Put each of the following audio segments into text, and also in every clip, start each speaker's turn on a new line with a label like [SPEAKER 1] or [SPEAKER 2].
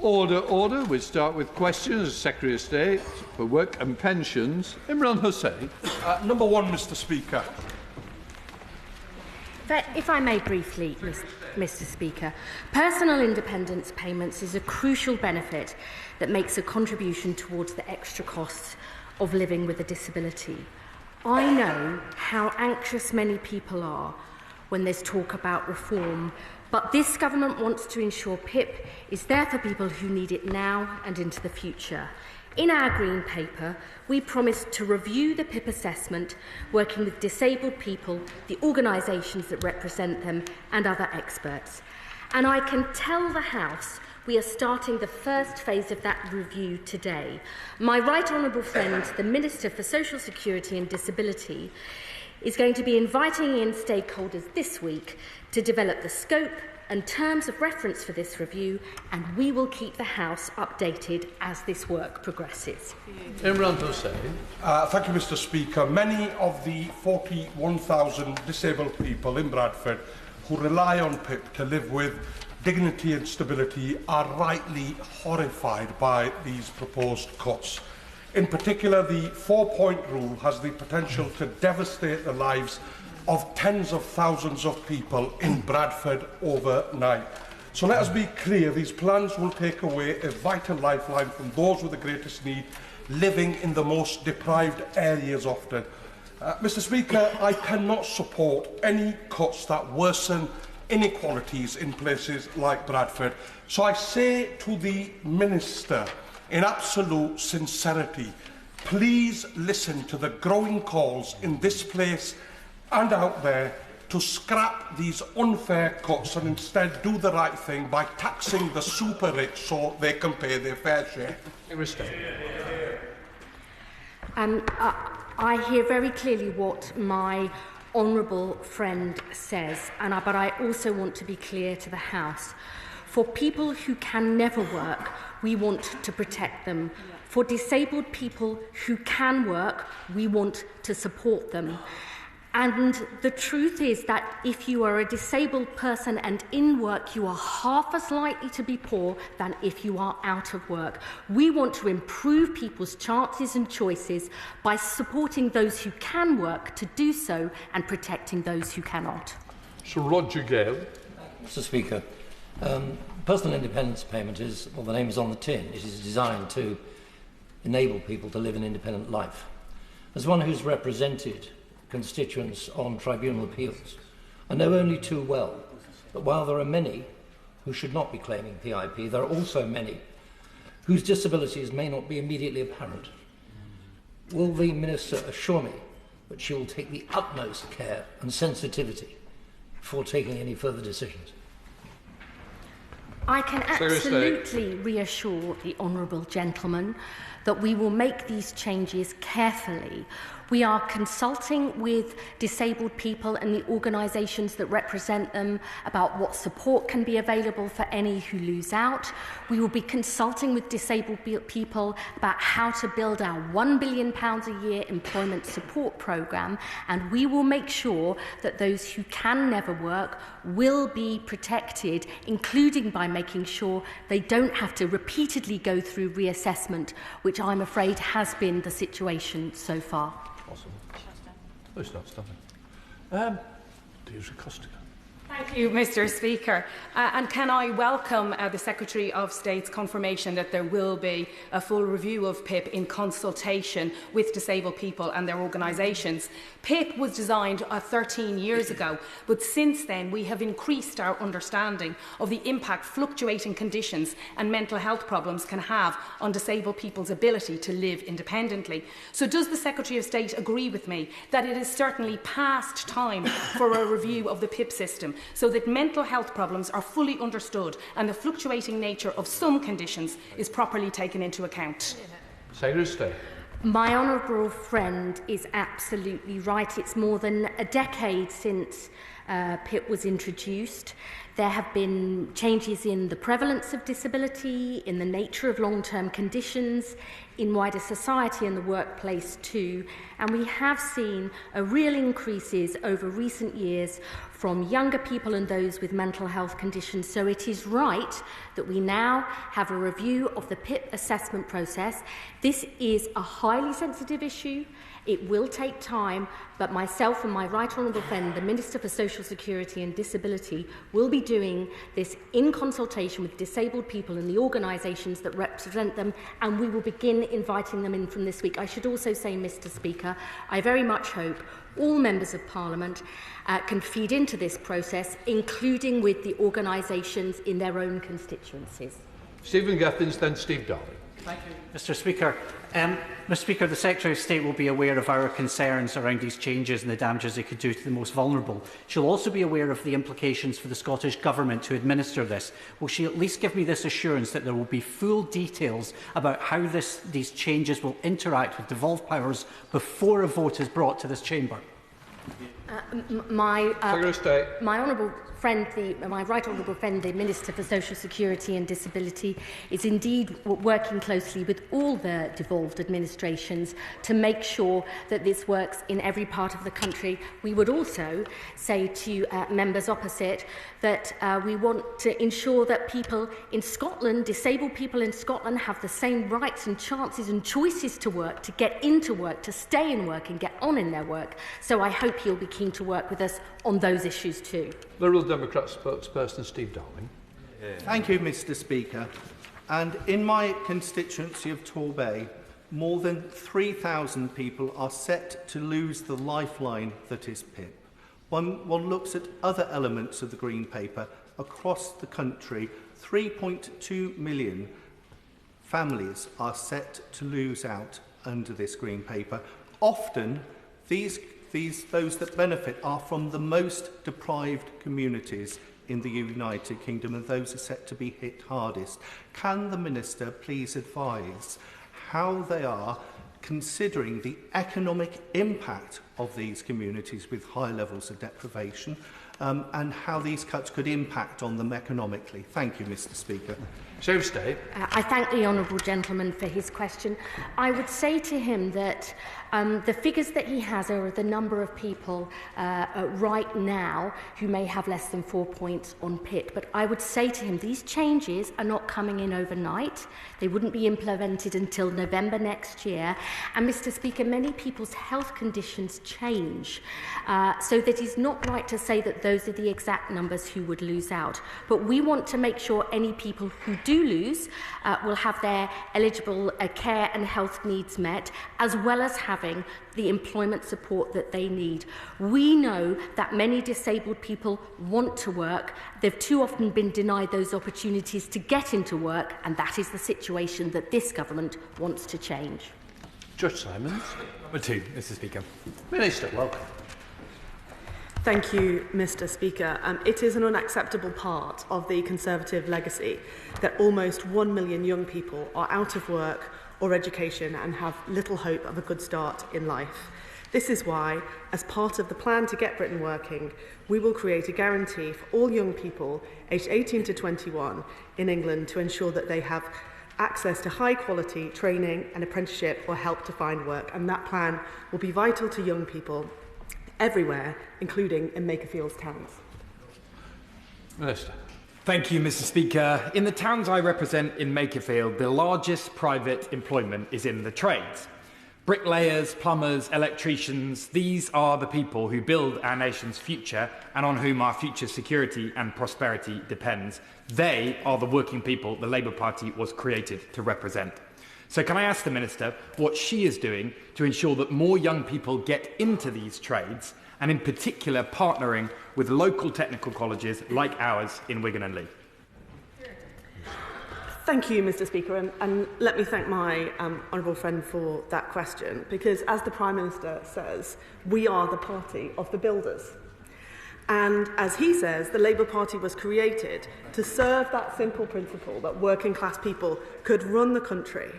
[SPEAKER 1] Order, order. We start with questions. Secretary of State for Work and Pensions, Imran Hussain.
[SPEAKER 2] Number one, Mr. Speaker.
[SPEAKER 3] If I may briefly, Mr. Speaker, personal independence payments is a crucial benefit that makes a contribution towards the extra costs of living with a disability. I know how anxious many people are when there's talk about reform, but this government wants to ensure PIP is there for people who need it now and into the future. In our Green Paper, we promised to review the PIP assessment, working with disabled people, the organisations that represent them and other experts. And I can tell the House we are starting the first phase of that review today. My right honourable friend, the Minister for Social Security and Disability, is going to be inviting in stakeholders this week to develop the scope and terms of reference for this review, and we will keep the House updated as this work progresses.
[SPEAKER 1] Imran Hussain.
[SPEAKER 2] Thank you, Mr. Speaker. Many of the 41,000 disabled people in Bradford who rely on PIP to live with dignity and stability are rightly horrified by these proposed cuts. In particular, the 4-point rule has the potential to devastate the lives of tens of thousands of people in Bradford overnight. So let us be clear, these plans will take away a vital lifeline from those with the greatest need, living in the most deprived areas often. Mr. Speaker, I cannot support any cuts that worsen inequalities in places like Bradford. So I say to the Minister, in absolute sincerity, please listen to the growing calls in this place and out there to scrap these unfair cuts and instead do the right thing by taxing the super rich so they can pay their fair share.
[SPEAKER 3] I hear very clearly what my honourable friend says, but I also want to be clear to the House. For people who can never work, we want to protect them. For disabled people who can work, we want to support them. And the truth is that if you are a disabled person and in work, you are half as likely to be poor than if you are out of work. We want to improve people's chances and choices by supporting those who can work to do so and protecting those who cannot.
[SPEAKER 1] Sir Roger Gale.
[SPEAKER 4] Mr. Speaker, personal independence payment is, well, the name is on the tin. It is designed to enable people to live an independent life. As one who's represented constituents on tribunal appeals, I know only too well that while there are many who should not be claiming PIP, there are also many whose disabilities may not be immediately apparent. Will the Minister assure me that she will take the utmost care and sensitivity before taking any further decisions?
[SPEAKER 3] I can absolutely reassure the honourable gentleman that we will make these changes carefully. We are consulting with disabled people and the organisations that represent them about what support can be available for any who lose out. We will be consulting with disabled people about how to build our £1 billion a year employment support programme, and we will make sure that those who can never work will be protected, including by making sure they don't have to repeatedly go through reassessment, which I'm afraid has been the situation so far.
[SPEAKER 1] Awesome. Oh, it's not stopping. Deirdre Costigan.
[SPEAKER 5] Thank you, Mr. Speaker. And can I welcome the Secretary of State's confirmation that there will be a full review of PIP in consultation with disabled people and their organisations. PIP was designed 13 years ago, but since then we have increased our understanding of the impact fluctuating conditions and mental health problems can have on disabled people's ability to live independently. So does the Secretary of State agree with me that it is certainly past time for a review of the PIP system, so that mental health problems are fully understood and the fluctuating nature of some conditions is properly taken into account?
[SPEAKER 1] Secretary of State.
[SPEAKER 3] My honourable friend is absolutely right. It's more than a decade since PIP was introduced. There have been changes in the prevalence of disability, in the nature of long-term conditions, in wider society and the workplace too. And we have seen a real increases over recent years from younger people and those with mental health conditions. So it is right that we now have a review of the PIP assessment process. This is a highly sensitive issue. It will take time, but myself and my Right Honourable friend, the Minister for Social Security and Disability, will be doing this in consultation with disabled people and the organisations that represent them, and we will begin inviting them in from this week. I should also say, Mr Speaker, I very much hope all members of Parliament can feed into this process, including with the organisations in their own constituencies.
[SPEAKER 1] Stephen Gethins, then Steve Darling.
[SPEAKER 6] Thank you, Mr Speaker. Mr Speaker, the Secretary of State will be aware of our concerns around these changes and the damages they could do to the most vulnerable. She'll also be aware of the implications for the Scottish Government to administer this. Will she at least give me this assurance that there will be full details about how these changes will interact with devolved powers before a vote is brought to this chamber?
[SPEAKER 3] My honourable friend, my Right Honourable friend, the Minister for Social Security and Disability, is indeed working closely with all the devolved administrations to make sure that this works in every part of the country. We would also say to members opposite that we want to ensure that people in Scotland, disabled people in Scotland, have the same rights and chances and choices to work, to get into work, to stay in work and get on in their work. So I hope he'll be keen to work with us on those issues too.
[SPEAKER 1] Liberal Democrat spokesperson Steve Darling.
[SPEAKER 7] Thank you, Mr Speaker. And in my constituency of Torbay, more than 3,000 people are set to lose the lifeline that is PIP. One looks at other elements of the Green Paper across the country, 3.2 million families are set to lose out under this Green Paper. Often, those that benefit are from the most deprived communities in the United Kingdom, and those are set to be hit hardest. Can the Minister please advise how they are considering the economic impact of these communities with high levels of deprivation, and how these cuts could impact on them economically? Thank you, Mr Speaker.
[SPEAKER 3] I thank the honourable gentleman for his question. I would say to him that the figures that he has are the number of people right now who may have less than 4 points on PIP. But I would say to him, these changes are not coming in overnight. They wouldn't be implemented until November next year. And, Mr Speaker, many people's health conditions change. So that it's not right to say that those are the exact numbers who would lose out. But we want to make sure any people who do lose will have their eligible care and health needs met, as well as having the employment support that they need. We know that many disabled people want to work. They've too often been denied those opportunities to get into work, and that is the situation that this government wants to change.
[SPEAKER 1] Judge Simons.
[SPEAKER 8] Number 2, Mr Speaker.
[SPEAKER 1] Minister, welcome.
[SPEAKER 9] Thank you, Mr Speaker. It is an unacceptable part of the Conservative legacy that almost 1 million young people are out of work or education and have little hope of a good start in life. This is why, as part of the plan to get Britain working, we will create a guarantee for all young people aged 18 to 21 in England to ensure that they have access to high-quality training and apprenticeship or help to find work. And that plan will be vital to young people everywhere, including in Makerfield's towns.
[SPEAKER 1] Minister.
[SPEAKER 8] Thank you, Mr Speaker. In the towns I represent in Makerfield, the largest private employment is in the trades. Bricklayers, plumbers, electricians, these are the people who build our nation's future and on whom our future security and prosperity depends. They are the working people the Labour Party was created to represent. So can I ask the Minister what she is doing to ensure that more young people get into these trades, and in particular partnering with local technical colleges like ours in Wigan and Leigh?
[SPEAKER 9] Thank you, Mr Speaker, and let me thank my honourable friend for that question, because as the Prime Minister says, we are the party of the builders. And as he says, the Labour Party was created to serve that simple principle that working class people could run the country.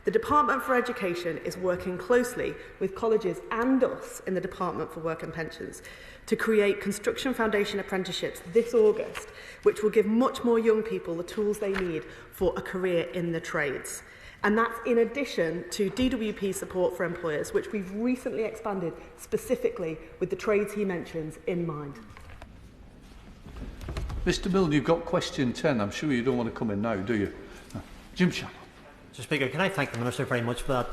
[SPEAKER 9] The Department for Education is working closely with colleges and us in the Department for Work and Pensions to create construction foundation apprenticeships this August, which will give much more young people the tools they need for a career in the trades. And that's in addition to DWP support for employers, which we've recently expanded specifically with the trades he mentions in mind.
[SPEAKER 1] Mr Milne, you've got question 10. I'm sure you don't want to come in now, do you? No. Jim Shannon.
[SPEAKER 10] Mr Speaker, can I thank the Minister very much for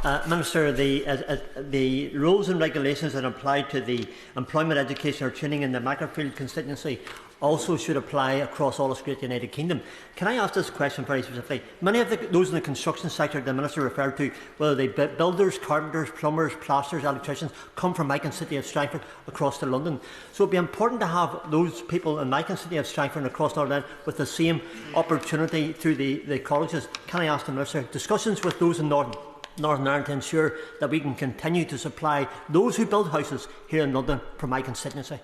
[SPEAKER 10] that? Minister, the rules and regulations that apply to the employment, education or training in the Makerfield constituency also should apply across all of the United Kingdom. Can I ask this question very specifically? Many of those in the construction sector the Minister referred to, whether they be builders, carpenters, plumbers, plasterers, electricians, come from my constituency of Strangford across to London. So it would be important to have those people in my constituency of Strangford and across Northern with the same opportunity through the colleges. Can I ask the Minister, discussions with those in Northern Ireland to ensure that we can continue to supply those who build houses here in London from my constituency?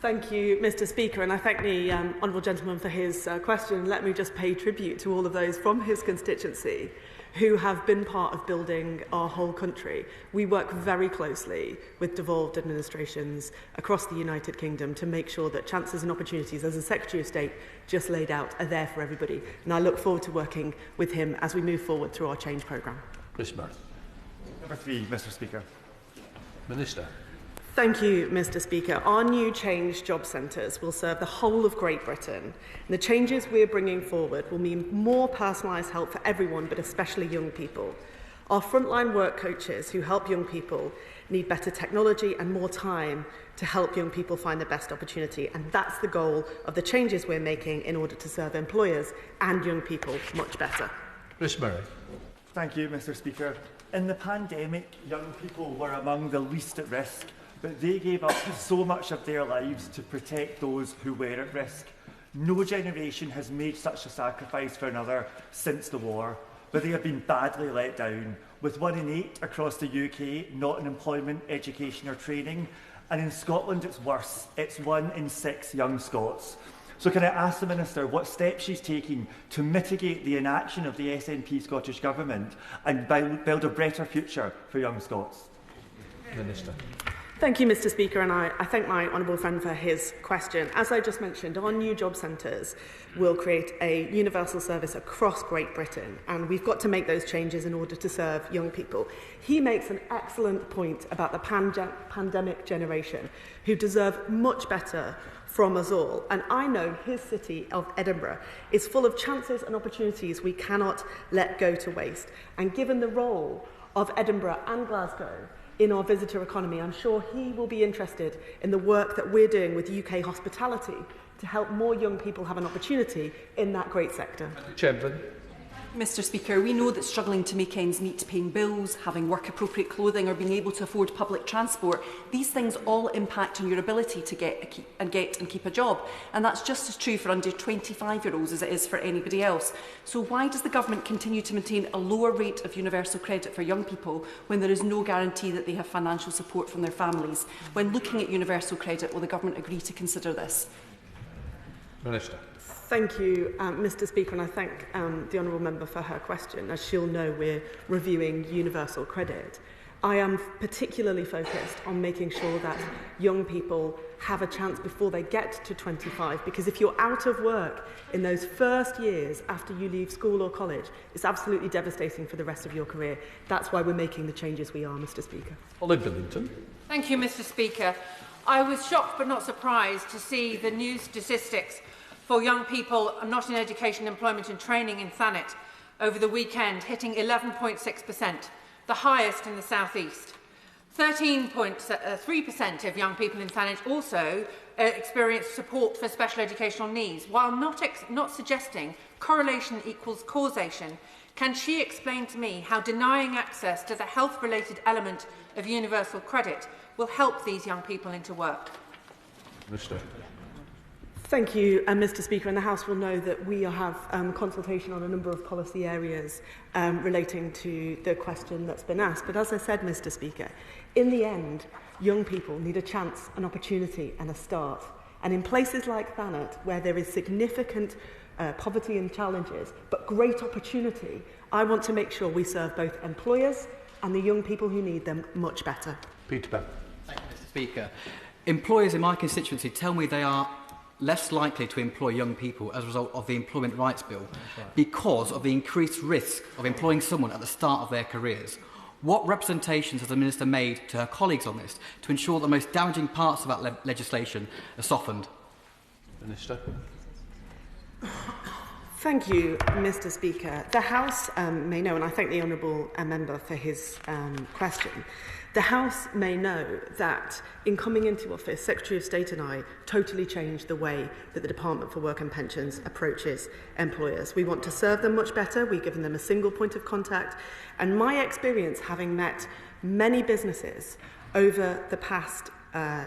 [SPEAKER 9] Thank you, Mr Speaker, and I thank the honourable gentleman for his question. Let me just pay tribute to all of those from his constituency who have been part of building our whole country. We work very closely with devolved administrations across the United Kingdom to make sure that chances and opportunities, as the Secretary of State just laid out, are there for everybody. And I look forward to working with him as we move forward through our change programme.
[SPEAKER 11] Number 3, Mr Speaker.
[SPEAKER 1] Minister.
[SPEAKER 9] Thank you, Mr Speaker. Our new Change Job Centres will serve the whole of Great Britain. And the changes we're bringing forward will mean more personalised help for everyone, but especially young people. Our frontline work coaches who help young people need better technology and more time to help young people find the best opportunity. And that's the goal of the changes we're making in order to serve employers and young people much better.
[SPEAKER 1] Chris Murray.
[SPEAKER 11] Thank you, Mr Speaker. In the pandemic, young people were among the least at risk, but they gave up so much of their lives to protect those who were at risk. No generation has made such a sacrifice for another since the war, but they have been badly let down, with 1 in 8 across the UK not in employment, education or training, and in Scotland it's worse, it's 1 in 6 young Scots. So can I ask the Minister what steps she's taking to mitigate the inaction of the SNP Scottish Government and build a better future for young Scots?
[SPEAKER 1] Minister.
[SPEAKER 9] Thank you, Mr Speaker, and I thank my honourable friend for his question. As I just mentioned, our new job centres will create a universal service across Great Britain, and we've got to make those changes in order to serve young people. He makes an excellent point about the pandemic generation, who deserve much better from us all. And I know his city of Edinburgh is full of chances and opportunities we cannot let go to waste. And given the role of Edinburgh and Glasgow in our visitor economy, I'm sure he will be interested in the work that we're doing with UK hospitality to help more young people have an opportunity in that great sector.
[SPEAKER 1] Chamberlain.
[SPEAKER 12] Mr Speaker, we know that struggling to make ends meet, paying bills, having work-appropriate clothing or being able to afford public transport, these things all impact on your ability to get and keep a job. And that's just as true for under 25-year-olds as it is for anybody else. So why does the Government continue to maintain a lower rate of universal credit for young people when there is no guarantee that they have financial support from their families? When looking at universal credit, will the Government agree to consider this?
[SPEAKER 1] Minister.
[SPEAKER 9] Thank you, Mr Speaker, and I thank the honourable member for her question. As she'll know, we're reviewing universal credit. I am particularly focused on making sure that young people have a chance before they get to 25, because if you're out of work in those first years after you leave school or college, it's absolutely devastating for the rest of your career. That's why we're making the changes we are, Mr Speaker.
[SPEAKER 1] Olive Billington.
[SPEAKER 13] Thank you, Mr Speaker. I was shocked but not surprised to see the new statistics for young people not in education, employment and training in Thanet over the weekend, hitting 11.6%, the highest in the South East. 13.3% of young people in Thanet also experienced support for special educational needs. While not suggesting correlation equals causation, can she explain to me how denying access to the health-related element of universal credit will help these young people into work?
[SPEAKER 1] Minister.
[SPEAKER 9] Thank you, Mr Speaker, and the House will know that we have consultation on a number of policy areas relating to the question that's been asked. But as I said, Mr Speaker, in the end, young people need a chance, an opportunity and a start. And in places like Thanet, where there is significant poverty and challenges, but great opportunity, I want to make sure we serve both employers and the young people who need them much better.
[SPEAKER 1] Peter Bell.
[SPEAKER 14] Thank you, Mr Speaker. Employers in my constituency tell me they are less likely to employ young people as a result of the Employment Rights Bill because of the increased risk of employing someone at the start of their careers. What representations has the Minister made to her colleagues on this to ensure the most damaging parts of that legislation are softened?
[SPEAKER 1] Minister.
[SPEAKER 9] Thank you, Mr Speaker. The House may know, and I thank the Honourable Member for his question, the House may know that in coming into office, Secretary of State and I totally changed the way that the Department for Work and Pensions approaches employers. We want to serve them much better. We've given them a single point of contact. And my experience, having met many businesses over the past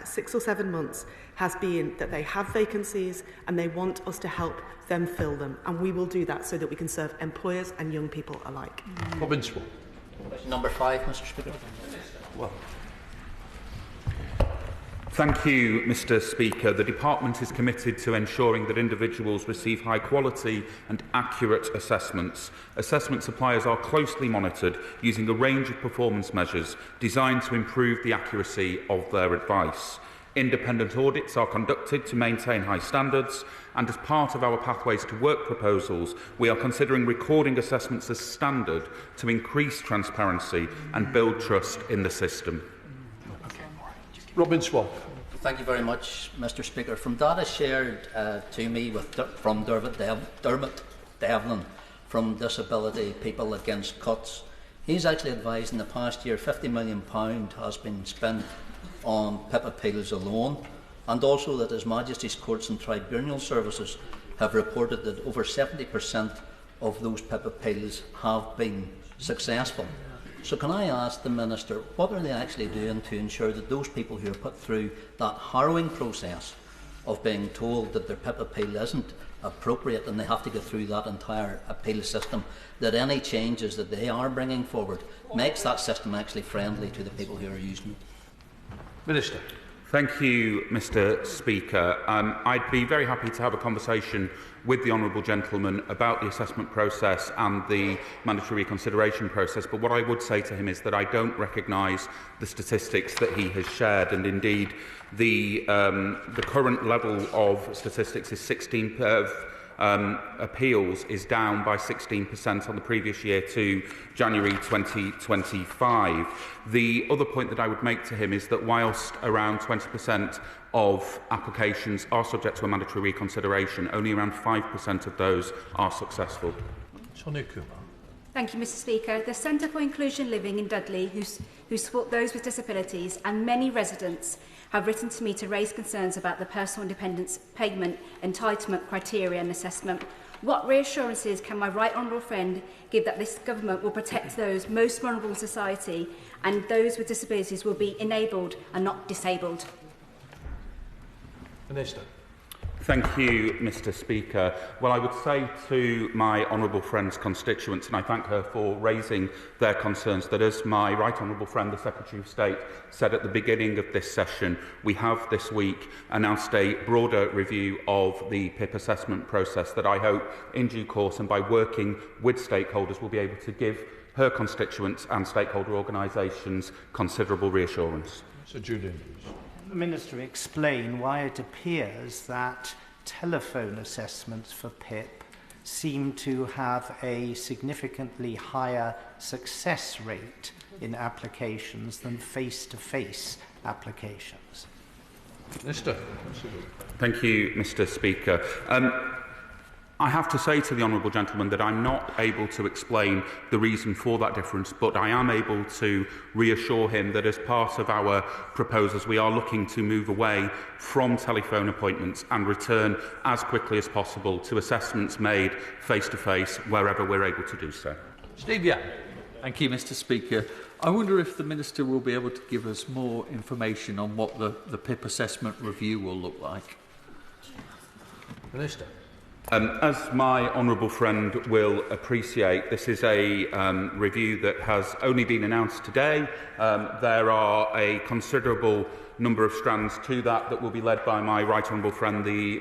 [SPEAKER 9] 6 or 7 months, has been that they have vacancies and they want us to help them fill them. And we will do that so that we can serve employers and young people alike.
[SPEAKER 1] Robin Swan.
[SPEAKER 4] Number 5, Mr Speaker.
[SPEAKER 1] Well.
[SPEAKER 15] Thank you, Mr Speaker. The Department is committed to ensuring that individuals receive high quality and accurate assessments. Assessment suppliers are closely monitored using a range of performance measures designed to improve the accuracy of their advice. Independent audits are conducted to maintain high standards, and as part of our Pathways to Work proposals, we are considering recording assessments as standard to increase transparency and build trust in the system.
[SPEAKER 1] Robin Swan.
[SPEAKER 4] Thank you very much, Mr Speaker. From data shared to me from Dermot Devlin from Disability People Against Cuts, he's actually advised in the past year £50 million has been spent on PIP appeals alone, and also that His Majesty's Courts and Tribunal Services have reported that over 70% of those PIP appeals have been successful. So can I ask the Minister, what are they actually doing to ensure that those people who are put through that harrowing process of being told that their PIP appeal isn't appropriate and they have to go through that entire appeal system, that any changes that they are bringing forward makes that system actually friendly to the people who are using it?
[SPEAKER 1] Minister.
[SPEAKER 15] Thank you, Mr Speaker. I'd be very happy to have a conversation with the honourable gentleman about the assessment process and the mandatory reconsideration process, but what I would say to him is that I don't recognise the statistics that he has shared, and indeed the current level of statistics is 16 appeals is down by 16% on the previous year to January 2025. The other point that I would make to him is that whilst around 20% of applications are subject to a mandatory reconsideration, only around 5% of those are successful.
[SPEAKER 16] Thank you, Mr Speaker. The Centre for Inclusion Living in Dudley, who support those with disabilities, and many residents have written to me to raise concerns about the personal independence payment entitlement criteria and assessment. What reassurances can my right honourable friend give that this government will protect those most vulnerable in society and those with disabilities will be enabled and not disabled?
[SPEAKER 1] Minister.
[SPEAKER 15] Thank you, Mr Speaker. Well, I would say to my honourable friend's constituents, and I thank her for raising their concerns, that as my right honourable friend, the Secretary of State, said at the beginning of this session, we have this week announced a broader review of the PIP assessment process that I hope in due course and by working with stakeholders will be able to give her constituents and stakeholder organisations considerable reassurance.
[SPEAKER 1] Sir Julian.
[SPEAKER 7] The Minister explain why it appears that telephone assessments for PIP seem to have a significantly higher success rate in applications than face-to-face applications.
[SPEAKER 1] Minister.
[SPEAKER 15] Thank you, Mr Speaker. I have to say to the honourable gentleman that I'm not able to explain the reason for that difference, but I am able to reassure him that as part of our proposals we are looking to move away from telephone appointments and return as quickly as possible to assessments made face-to-face wherever we're able to do so.
[SPEAKER 1] Steve Young.
[SPEAKER 17] Thank you, Mr Speaker. I wonder if the Minister will be able to give us more information on what the PIP assessment review will look like.
[SPEAKER 1] Minister.
[SPEAKER 15] As my honourable friend will appreciate, this is a review that has only been announced today. There are a considerable number of strands to that will be led by my right honourable friend, the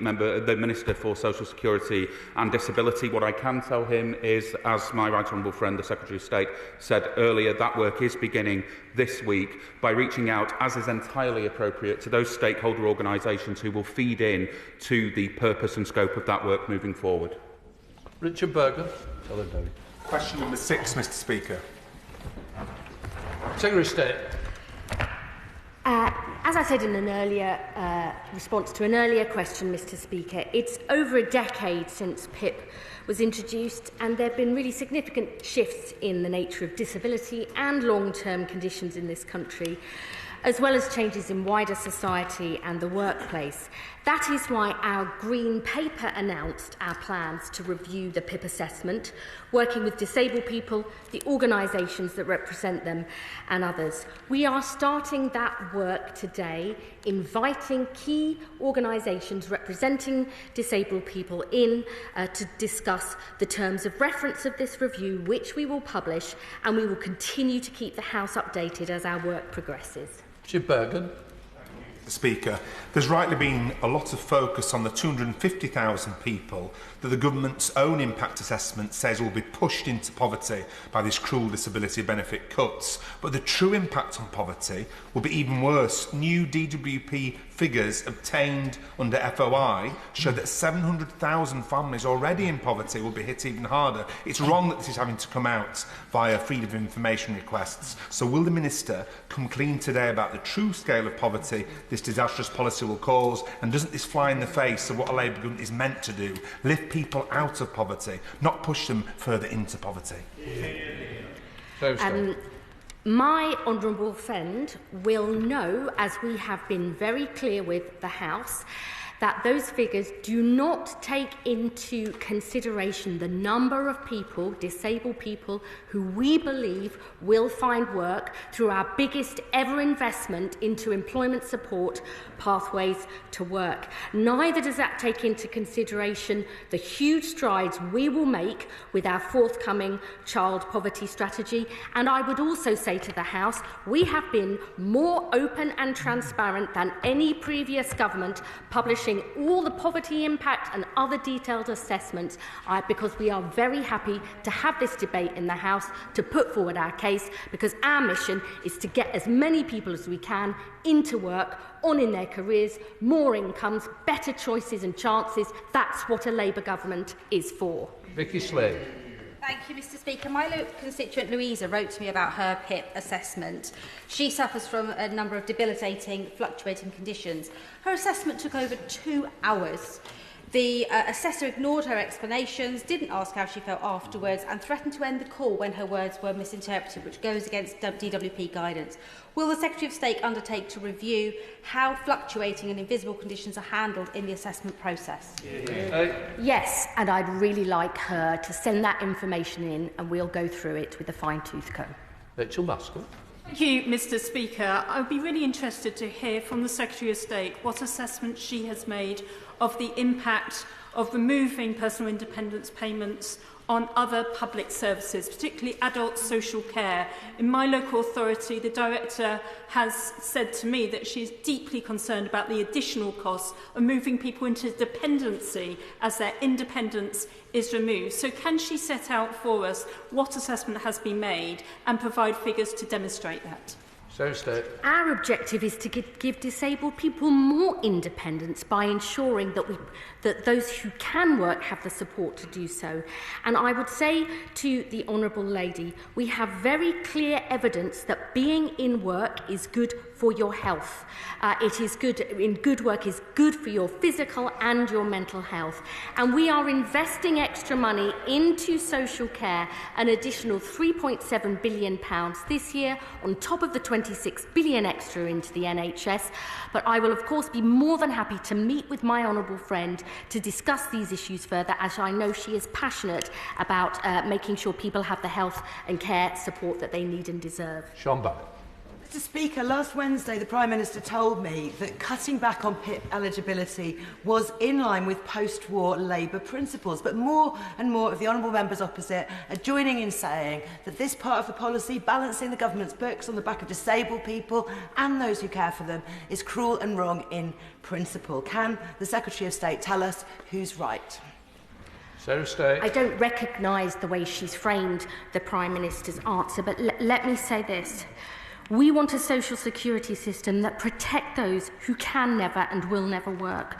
[SPEAKER 15] Minister for Social Security and Disability. What I can tell him is, as my right honourable friend, the Secretary of State, said earlier, that work is beginning this week by reaching out, as is entirely appropriate, to those stakeholder organisations who will feed in to the purpose and scope of that work moving forward.
[SPEAKER 1] Richard Berger.
[SPEAKER 18] Question number 6, Mr Speaker.
[SPEAKER 1] Secretary of State.
[SPEAKER 3] As I said in an earlier response to an earlier question, Mr. Speaker, it's over a decade since PIP was introduced, and there have been really significant shifts in the nature of disability and long-term conditions in this country, as well as changes in wider society and the workplace. That is why our Green Paper announced our plans to review the PIP assessment, working with disabled people, the organisations that represent them and others. We are starting that work today, inviting key organisations representing disabled people in to discuss the terms of reference of this review, which we will publish, and we will continue to keep the House updated as our work progresses.
[SPEAKER 1] Mr. Bergen.
[SPEAKER 18] Speaker, there's rightly been a lot of focus on the 250,000 people that the government's own impact assessment says will be pushed into poverty by this cruel disability benefit cuts. But the true impact on poverty will be even worse. New DWP figures obtained under FOI show that 700,000 families already in poverty will be hit even harder. It's wrong that this is having to come out via freedom of information requests. So will the Minister come clean today about the true scale of poverty this disastrous policy will cause, and doesn't this fly in the face of what a Labour government is meant to do? Lift people out of poverty, not push them further into poverty.
[SPEAKER 3] My honourable friend will know, as we have been very clear with the House, that those figures do not take into consideration the number of people, disabled people, who we believe will find work through our biggest ever investment into employment support pathways to work. Neither does that take into consideration the huge strides we will make with our forthcoming child poverty strategy. And I would also say to the House, we have been more open and transparent than any previous government, publishing all the poverty impact and other detailed assessments, because we are very happy to have this debate in the House to put forward our case, because our mission is to get as many people as we can into work, on in their careers, more incomes, better choices and chances. That's what a Labour government is for.
[SPEAKER 1] Vicky Slade.
[SPEAKER 16] Thank you, Mr. Speaker. My constituent Louisa wrote to me about her PIP assessment. She suffers from a number of debilitating, fluctuating conditions. Her assessment took over 2 hours. The assessor ignored her explanations, didn't ask how she felt afterwards, and threatened to end the call when her words were misinterpreted, which goes against DWP guidance. Will the Secretary of State undertake to review how fluctuating and invisible conditions are handled in the assessment process?
[SPEAKER 3] Yes, and I'd really like her to send that information in, and we'll go through it with a fine-tooth comb.
[SPEAKER 1] Rachel Maskell.
[SPEAKER 19] Thank you, Mr. Speaker. I would be really interested to hear from the Secretary of State what assessment she has made of the impact of removing personal independence payments on other public services, particularly adult social care. In my local authority, the Director has said to me that she is deeply concerned about the additional costs of moving people into dependency as their independence is removed. So can she set out for us what assessment has been made and provide figures to demonstrate that?
[SPEAKER 3] Our objective is to give disabled people more independence by ensuring that those who can work have the support to do so. And I would say to the Honourable Lady, we have very clear evidence that being in work is good for your health. It is good, in good work is good for your physical and your mental health. And we are investing extra money into social care, an additional £3.7 billion this year, on top of the £26 billion extra into the NHS. But I will, of course, be more than happy to meet with my honourable friend to discuss these issues further, as I know she is passionate about making sure people have the health and care support that they need and deserve.
[SPEAKER 1] Sean Barrett.
[SPEAKER 20] Mr. Speaker, last Wednesday the Prime Minister told me that cutting back on PIP eligibility was in line with post-war Labour principles, but more and more of the honourable members opposite are joining in saying that this part of the policy, balancing the government's books on the back of disabled people and those who care for them, is cruel and wrong in principle. Can the Secretary of State tell us who's right?
[SPEAKER 3] I don't recognise the way she's framed the Prime Minister's answer, but let me say this. We want a social security system that protects those who can never and will never work.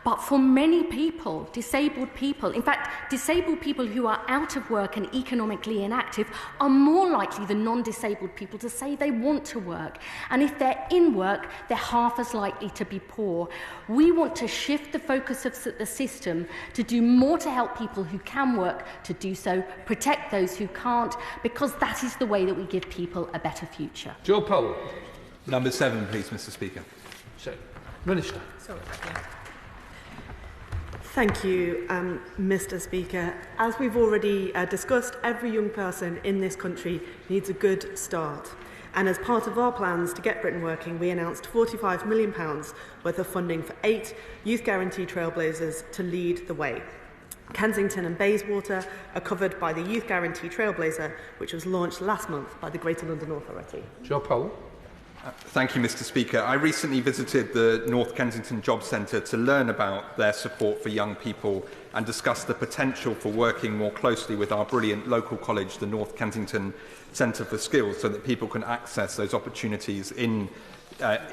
[SPEAKER 3] But for many people, disabled people, in fact, disabled people who are out of work and economically inactive are more likely than non-disabled people to say they want to work. And if they're in work, they're half as likely to be poor. We want to shift the focus of the system to do more to help people who can work to do so, protect those who can't, because that is the way that we give people a better future.
[SPEAKER 1] Joe Powell.
[SPEAKER 21] Number 7, please, Mr. Speaker.
[SPEAKER 1] So, Minister.
[SPEAKER 9] Sorry. Thank you, Mr. Speaker. As we've already discussed, every young person in this country needs a good start. And as part of our plans to get Britain working, we announced £45 million worth of funding for 8 Youth Guarantee Trailblazers to lead the way. Kensington and Bayswater are covered by the Youth Guarantee Trailblazer, which was launched last month by the Greater London Authority.
[SPEAKER 1] Joe Powell.
[SPEAKER 21] Thank you, Mr. Speaker. I recently visited the North Kensington Job Centre to learn about their support for young people and discuss the potential for working more closely with our brilliant local college, the North Kensington Centre for Skills, so that people can access those opportunities in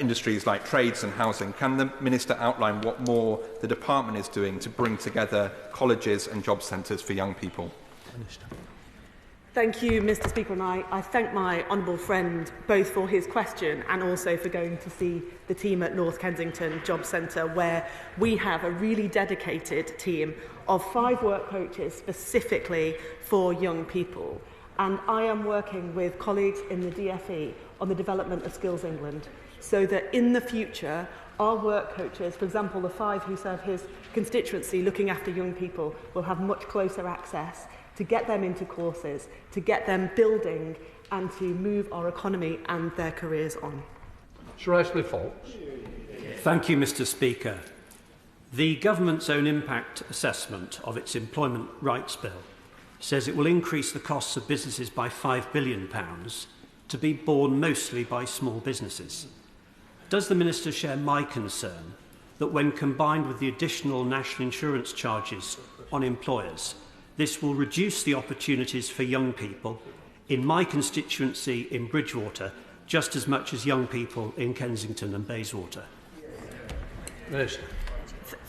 [SPEAKER 21] industries like trades and housing. Can the Minister outline what more the department is doing to bring together colleges and job centres for young people?
[SPEAKER 1] Minister.
[SPEAKER 9] Thank you, Mr. Speaker, and I thank my honourable friend both for his question and also for going to see the team at North Kensington Job Centre, where we have a really dedicated team of 5 work coaches specifically for young people. And I am working with colleagues in the DFE on the development of Skills England, so that in the future our work coaches, for example the 5 who serve his constituency looking after young people, will have much closer access to get them into courses, to get them building and to move our economy and their careers on.
[SPEAKER 1] Sir Ashley Fox.
[SPEAKER 22] Thank you, Mr. Speaker. The government's own impact assessment of its employment rights bill says it will increase the costs of businesses by £5 billion to be borne mostly by small businesses. Does the Minister share my concern that when combined with the additional national insurance charges on employers, this will reduce the opportunities for young people in my constituency in Bridgwater just as much as young people in Kensington and Bayswater?
[SPEAKER 1] Minister.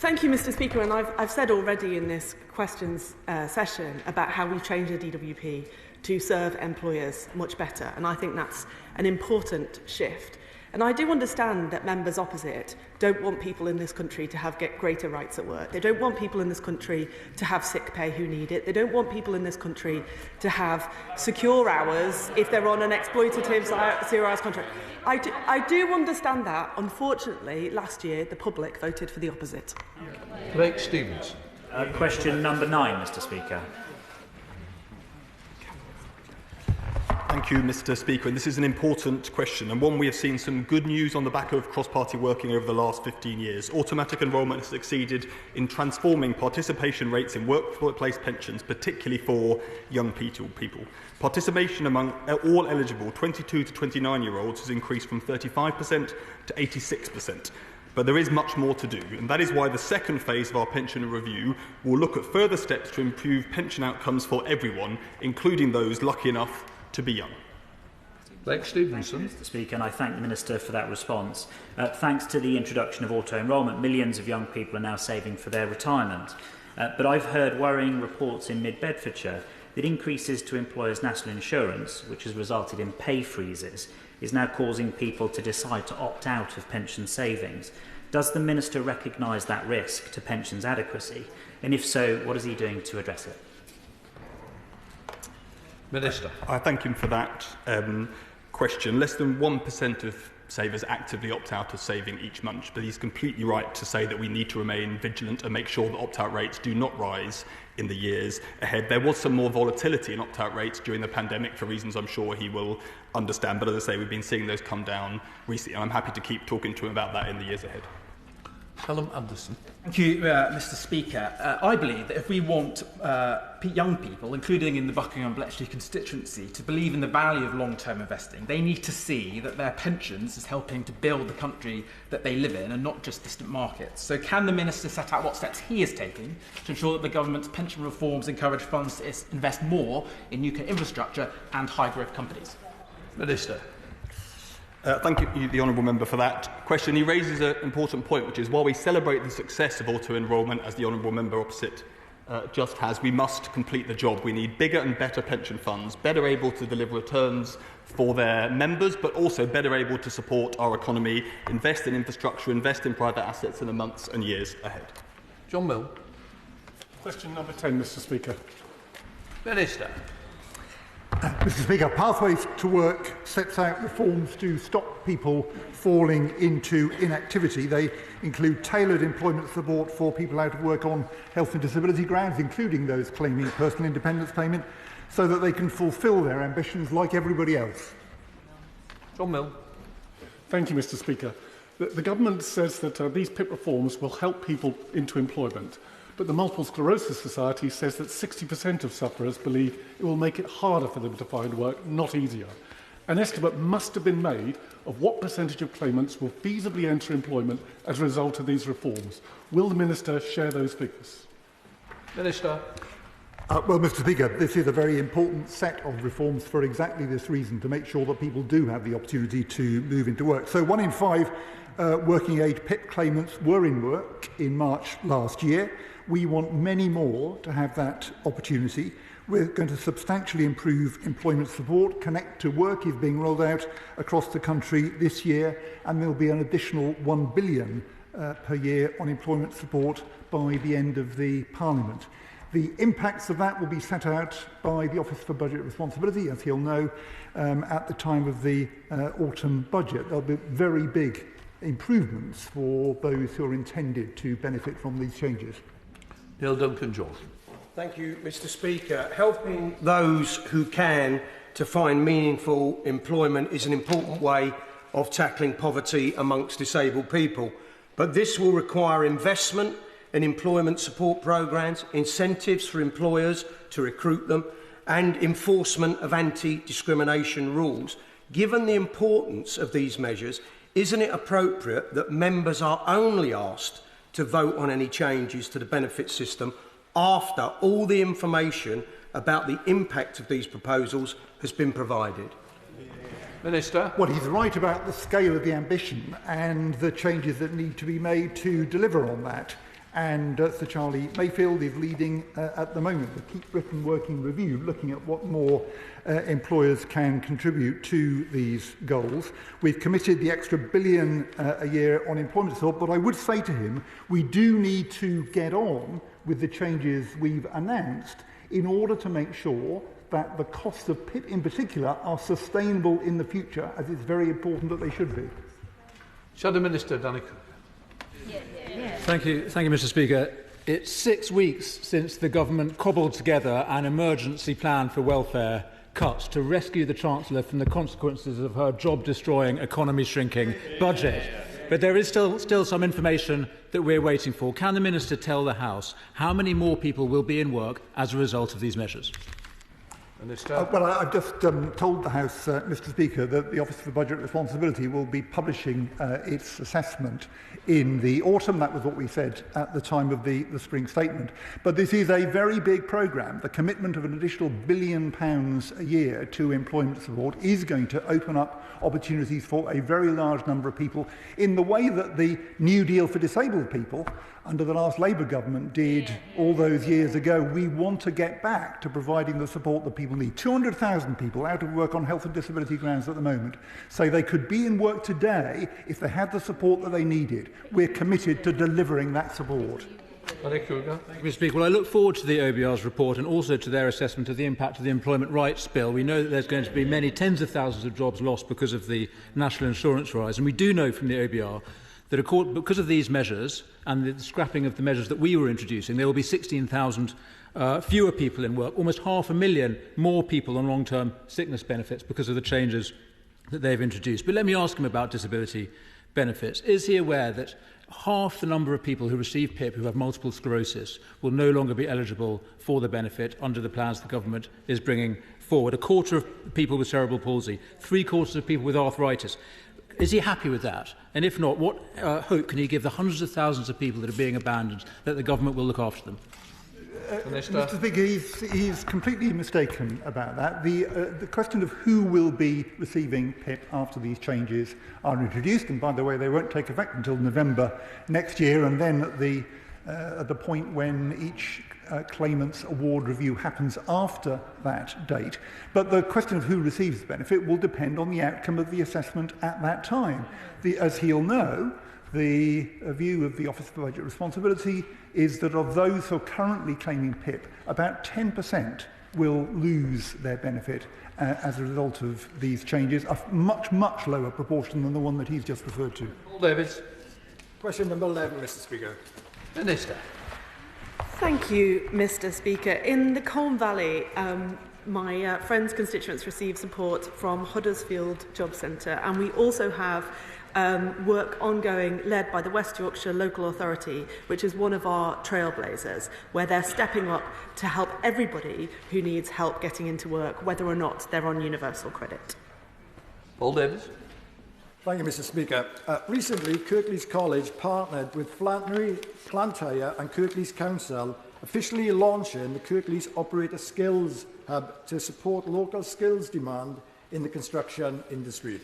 [SPEAKER 9] Thank you, Mr. Speaker, and I've said already in this questions session about how we've changed the DWP to serve employers much better, and I think that's an important shift. And I do understand that members opposite don't want people in this country to have greater rights at work. They don't want people in this country to have sick pay who need it. They don't want people in this country to have secure hours if they're on an exploitative 0 hours contract. I do understand that. Unfortunately, last year the public voted for the opposite.
[SPEAKER 1] Blake Stevens.
[SPEAKER 23] Question number 9, Mr. Speaker.
[SPEAKER 24] Thank you, Mr. Speaker. And this is an important question, and one we have seen some good news on the back of cross-party working over the last 15 years. Automatic enrolment has succeeded in transforming participation rates in workplace pensions, particularly for young people. Participation among all eligible 22 to 29-year-olds has increased from 35% to 86%. But there is much more to do, and that is why the second phase of our pension review will look at further steps to improve pension outcomes for everyone, including those lucky enough to be young.
[SPEAKER 1] Blake Stevenson.
[SPEAKER 23] Mr. Speaker, and I thank the Minister for that response. Thanks to the introduction of auto-enrolment, millions of young people are now saving for their retirement. But I've heard worrying reports in mid-Bedfordshire that increases to employers' national insurance, which has resulted in pay freezes, is now causing people to decide to opt out of pension savings. Does the Minister recognise that risk to pensions adequacy? And if so, what is he doing to address it?
[SPEAKER 21] Minister.
[SPEAKER 24] I thank him for that question. Less than 1% of savers actively opt out of saving each month, but he's completely right to say that we need to remain vigilant and make sure that opt-out rates do not rise in the years ahead. There was some more volatility in opt-out rates during the pandemic for reasons I'm sure he will understand, but as I say, we've been seeing those come down recently, and I'm happy to keep talking to him about that in the years ahead.
[SPEAKER 1] Callum Anderson.
[SPEAKER 25] Thank you, Mr. Speaker. I believe that if we want young people, including in the Buckingham Bletchley constituency, to believe in the value of long-term investing, they need to see that their pensions is helping to build the country that they live in and not just distant markets. So can the Minister set out what steps he is taking to ensure that the government's pension reforms encourage funds to invest more in UK infrastructure and high-growth companies?
[SPEAKER 1] Minister.
[SPEAKER 24] Thank you, the Honourable Member, for that question. He raises an important point, which is while we celebrate the success of auto-enrolment, as the Honourable Member opposite just has, we must complete the job. We need bigger and better pension funds, better able to deliver returns for their members, but also better able to support our economy, invest in infrastructure, invest in private assets in the months and years ahead.
[SPEAKER 1] John Mill.
[SPEAKER 2] Question number 10, Mr Speaker.
[SPEAKER 1] Minister.
[SPEAKER 5] Mr Speaker, Pathways to Work sets out reforms to stop people falling into inactivity. They include tailored employment support for people out of work on health and disability grounds, including those claiming personal independence payment, so that they can fulfil their ambitions like everybody else.
[SPEAKER 1] John Mill.
[SPEAKER 2] Thank you, Mr Speaker. The Government says that these PIP reforms will help people into employment. But the Multiple Sclerosis Society says that 60% of sufferers believe it will make it harder for them to find work, not easier. An estimate must have been made of what percentage of claimants will feasibly enter employment as a result of these reforms. Will the Minister share those figures?
[SPEAKER 1] Minister.
[SPEAKER 5] Well, Mr Speaker, this is a very important set of reforms for exactly this reason, to make sure that people do have the opportunity to move into work. So 1 in 5 working age PIP claimants were in work in March last year. We want many more to have that opportunity. We're going to substantially improve employment support. Connect to Work is being rolled out across the country this year, and there will be an additional £1 billion per year on employment support by the end of the Parliament. The impacts of that will be set out by the Office for Budget Responsibility, as he'll know, at the time of the autumn budget. There'll be very big improvements for those who are intended to benefit from these changes.
[SPEAKER 1] Neil Duncan-Johnson.
[SPEAKER 6] Thank you, Mr Speaker. Helping those who can to find meaningful employment is an important way of tackling poverty amongst disabled people. But this will require investment in employment support programmes, incentives for employers to recruit them, and enforcement of anti-discrimination rules. Given the importance of these measures, isn't it appropriate that members are only asked to vote on any changes to the benefit system after all the information about the impact of these proposals has been provided?
[SPEAKER 1] Minister.
[SPEAKER 5] Well, he's right about the scale of the ambition and the changes that need to be made to deliver on that. And Sir Charlie Mayfield is leading at the moment the Keep Britain Working Review, looking at what more employers can contribute to these goals. We've committed the extra £1 billion a year on employment support, but I would say to him, we do need to get on with the changes we've announced in order to make sure that the costs of PIP in particular are sustainable in the future, as it's very important that they should be.
[SPEAKER 1] Shadow Minister Danica.
[SPEAKER 8] Thank you, Mr Speaker. It's 6 weeks since the Government cobbled together an emergency plan for welfare cuts to rescue the Chancellor from the consequences of her job-destroying, economy-shrinking budget. But there is still some information that we're waiting for. Can the Minister tell the House how many more people will be in work as a result of these measures?
[SPEAKER 5] Well, I've just told the House, Mr Speaker, that the Office for Budget Responsibility will be publishing its assessment in the autumn. That was what we said at the time of the spring statement. But this is a very big programme. The commitment of an additional £1 billion a year to employment support is going to open up opportunities for a very large number of people in the way that the New Deal for disabled people under the last Labour government did all those years ago. We want to get back to providing the support that people need. 200,000 people out of work on health and disability grounds at the moment say they could be in work today if they had the support that they needed. We're committed to delivering that support.
[SPEAKER 8] Thank you, Mr Speaker. Well, I look forward to the OBR's report and also to their assessment of the impact of the Employment Rights Bill. We know that there's going to be many tens of thousands of jobs lost because of the National Insurance rise, and we do know from the OBR that because of these measures and the scrapping of the measures that we were introducing, there will be 16,000 fewer people in work, almost 500,000 more people on long-term sickness benefits because of the changes that they've introduced. But let me ask him about disability benefits. Is he aware that half the number of people who receive PIP who have multiple sclerosis will no longer be eligible for the benefit under the plans the government is bringing forward? A quarter of people with cerebral palsy, 3/4 of people with arthritis. Is he happy with that? And if not, what hope can he give the hundreds of thousands of people that are being abandoned that the government will look after them?
[SPEAKER 1] Minister.
[SPEAKER 5] Mr. Speaker, he's completely mistaken about that. The question of who will be receiving PIP after these changes are introduced, and by the way, they won't take effect until November next year, and then at the point when each claimant's award review happens after that date. But the question of who receives the benefit will depend on the outcome of the assessment at that time. As he'll know, the view of the Office for Budget Responsibility is that of those who are currently claiming PIP, about 10% will lose their benefit as a result of these changes, a much, much lower proportion than the one that he's just referred to.
[SPEAKER 1] Paul Davies.
[SPEAKER 10] Question number 11, Mr. Speaker.
[SPEAKER 1] Minister.
[SPEAKER 9] Thank you, Mr. Speaker. In the Colne Valley, my friend's constituents receive support from Huddersfield Job Centre, and we also have work ongoing led by the West Yorkshire Local Authority, which is one of our trailblazers, where they're stepping up to help everybody who needs help getting into work, whether or not they're on universal credit.
[SPEAKER 1] Paul Davies.
[SPEAKER 10] Thank you, Mr. Speaker. Recently, Kirklees College partnered with Flannery, Blantyre and Kirklees Council, officially launching the Kirklees Operator Skills Hub to support local skills demand in the construction industry.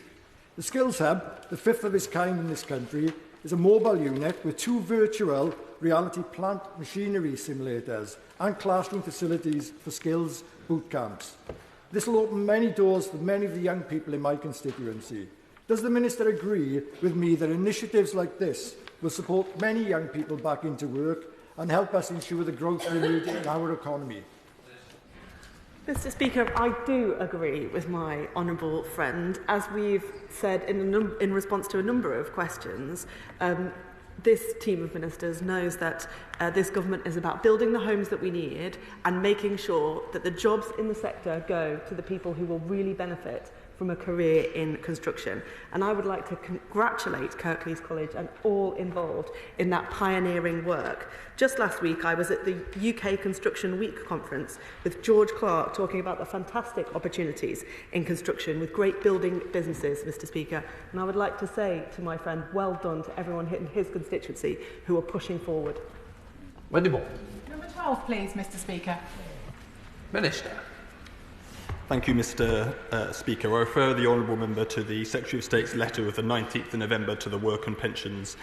[SPEAKER 10] The Skills Hub, the fifth of its kind in this country, is a mobile unit with 2 virtual reality plant machinery simulators and classroom facilities for skills boot camps. This will open many doors for many of the young people in my constituency. Does the Minister agree with me that initiatives like this will support many young people back into work and help us ensure the growth we need in our economy?
[SPEAKER 9] Mr. Speaker, I do agree with my honourable friend. As we've said in response to a number of questions, this team of ministers knows that this government is about building the homes that we need and making sure that the jobs in the sector go to the people who will really benefit from a career in construction. And I would like to congratulate Kirklees College and all involved in that pioneering work. Just last week, I was at the UK Construction Week conference with George Clark talking about the fantastic opportunities in construction with great building businesses, Mr. Speaker. And I would like to say to my friend, well done to everyone in his constituency who are pushing forward.
[SPEAKER 1] Wendy Moore.
[SPEAKER 11] Number 12, please, Mr. Speaker.
[SPEAKER 1] Minister.
[SPEAKER 24] Thank you, Mr. Speaker. I refer the honourable member to the Secretary of State's letter of the 19th of November to the Work and Pensions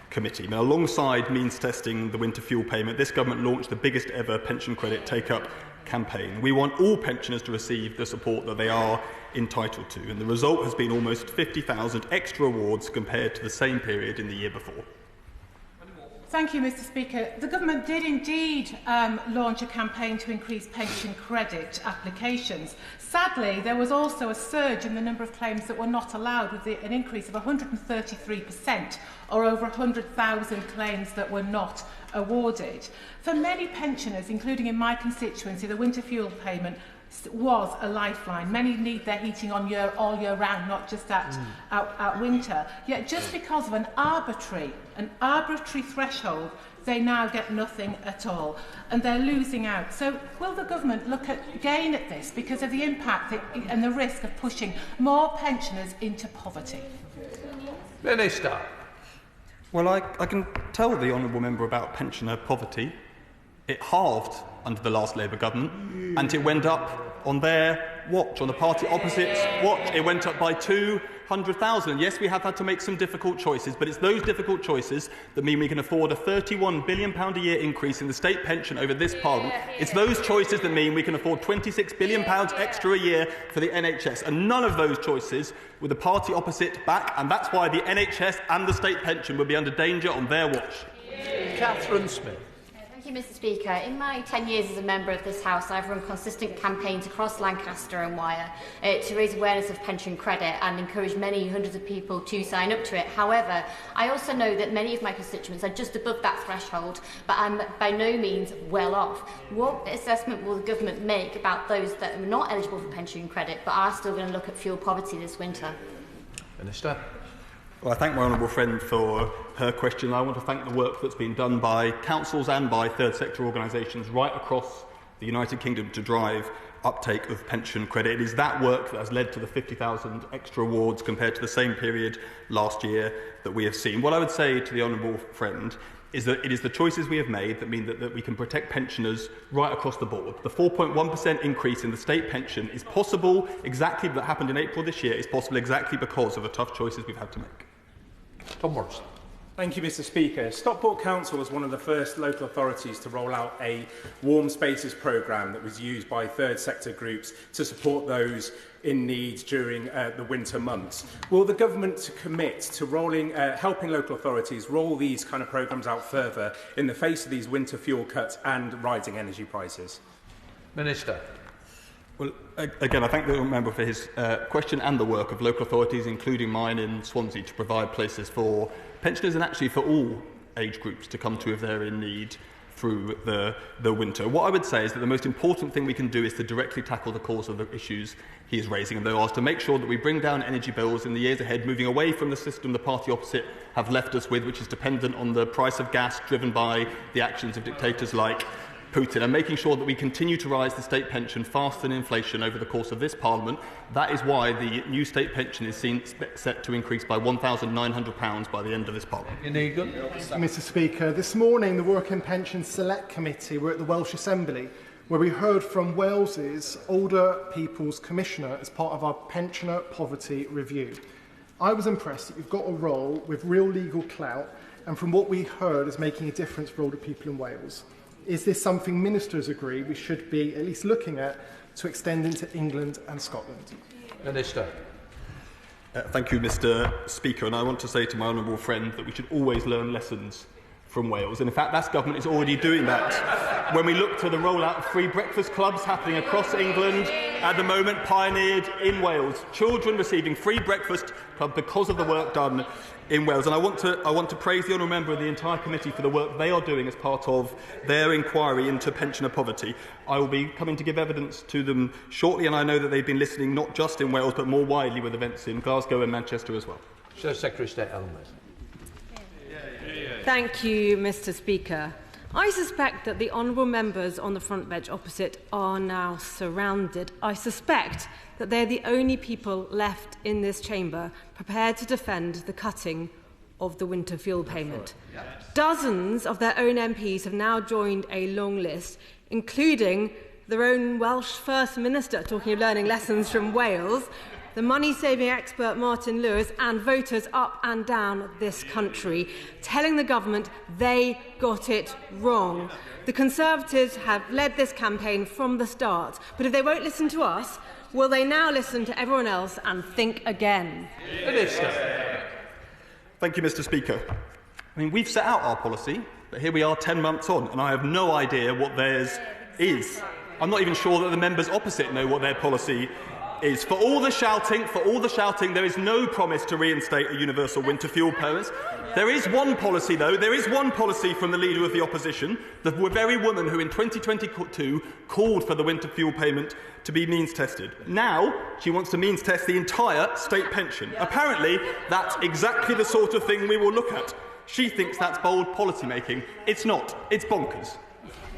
[SPEAKER 24] Committee. Now, alongside means testing the winter fuel payment, this government launched the biggest ever pension credit take-up campaign. We want all pensioners to receive the support that they are entitled to, and the result has been almost 50,000 extra awards compared to the same period in the year before.
[SPEAKER 11] Thank you, Mr. Speaker. The government did indeed launch a campaign to increase pension credit applications. Sadly, there was also a surge in the number of claims that were not allowed, with an increase of 133%, or over 100,000 claims that were not awarded. For many pensioners, including in my constituency, the winter fuel payment was a lifeline. Many need their heating on all year round, not just at winter. Yet just because of an arbitrary threshold, they now get nothing at all, and they're losing out. So will the government look again at this because of the impact and the risk of pushing more pensioners into poverty?
[SPEAKER 1] Minister.
[SPEAKER 24] Well, I can tell the honourable member about pensioner poverty. It halved under the last Labour government, and it went up on their watch, on the party opposite's watch. It went up by 200,000. Yes, we have had to make some difficult choices, but it's those difficult choices that mean we can afford a £31 billion a year increase in the state pension over this Parliament. It's those choices that mean we can afford £26 billion extra a year for the NHS, and none of those choices with the party opposite back, and that's why the NHS and the state pension will be under danger on their watch.
[SPEAKER 1] Catherine Smith.
[SPEAKER 12] Thank you, Mr. Speaker. In my 10 years as a member of this House, I've run consistent campaigns across Lancaster and Wyre to raise awareness of pension credit and encourage many hundreds of people to sign up to it. However, I also know that many of my constituents are just above that threshold, but I'm by no means well off. What assessment will the government make about those that are not eligible for pension credit but are still going to look at fuel poverty this winter?
[SPEAKER 1] Minister.
[SPEAKER 24] Well, I thank my honourable friend for her question. I want to thank the work that's been done by councils and by third sector organisations right across the United Kingdom to drive uptake of pension credit. It is that work that has led to the 50,000 extra awards compared to the same period last year that we have seen. What I would say to the honourable friend is that it is the choices we have made that mean that we can protect pensioners right across the board. The 4.1% increase in the state pension is possible exactly, that happened in April this year, is possible exactly because of the tough choices we've had to make.
[SPEAKER 1] Tom Morrison.
[SPEAKER 4] Thank you, Mr. Speaker. Stockport Council was one of the first local authorities to roll out a warm spaces programme that was used by third sector groups to support those in need during the winter months. Will the government commit to helping local authorities roll these kind of programmes out further in the face of these winter fuel cuts and rising energy prices?
[SPEAKER 1] Minister.
[SPEAKER 24] Well, again, I thank the member for his question and the work of local authorities, including mine in Swansea, to provide places for pensioners and actually for all age groups to come to if they're in need through the winter. What I would say is that the most important thing we can do is to directly tackle the cause of the issues he is raising, and they are to make sure that we bring down energy bills in the years ahead, moving away from the system the party opposite have left us with, which is dependent on the price of gas driven by the actions of dictators like Putin, and making sure that we continue to rise the state pension faster than inflation over the course of this Parliament. That is why the new state pension is set to increase by £1,900 by the end of this Parliament.
[SPEAKER 7] Mr. Speaker, this morning the Work and Pensions Select Committee were at the Welsh Assembly, where we heard from Wales's Older People's Commissioner as part of our pensioner poverty review. I was impressed that you've got a role with real legal clout, and from what we heard is making a difference for older people in Wales. Is this something ministers agree we should be at least looking at to extend into England and Scotland?
[SPEAKER 1] Minister.
[SPEAKER 24] Thank you, Mr. Speaker. And I want to say to my honourable friend that we should always learn lessons from Wales. And in fact, that government is already doing that. When we look to the rollout of free breakfast clubs happening across England at the moment, pioneered in Wales. Children receiving free breakfast club because of the work done in Wales. And I want to praise the honourable member and the entire committee for the work they are doing as part of their inquiry into pensioner poverty. I will be coming to give evidence to them shortly, and I know that they've been listening not just in Wales but more widely with events in Glasgow and Manchester as well.
[SPEAKER 1] Secretary of State Alison.
[SPEAKER 13] Thank you, Mr. Speaker. I suspect that the honourable members on the front bench opposite are now surrounded. I suspect that they're the only people left in this chamber prepared to defend the cutting of the winter fuel payment. Dozens of their own MPs have now joined a long list, including their own Welsh First Minister, talking of learning lessons from Wales, the money-saving expert Martin Lewis, and voters up and down this country, telling the government they got it wrong. The Conservatives have led this campaign from the start, but if they won't listen to us, will they now listen to everyone else and think again?
[SPEAKER 24] Thank you, Mr. Speaker. I mean, we've set out our policy, but here we are 10 months on, and I have no idea what theirs is. I'm not even sure that the members opposite know what their policy is. For all the shouting, there is no promise to reinstate a universal winter fuel payment. There is one policy, though. There is one policy from the Leader of the Opposition, the very woman who in 2022 called for the winter fuel payment to be means-tested. Now she wants to means-test the entire state pension. Apparently, that's exactly the sort of thing we will look at. She thinks that's bold policy-making. It's not. It's bonkers.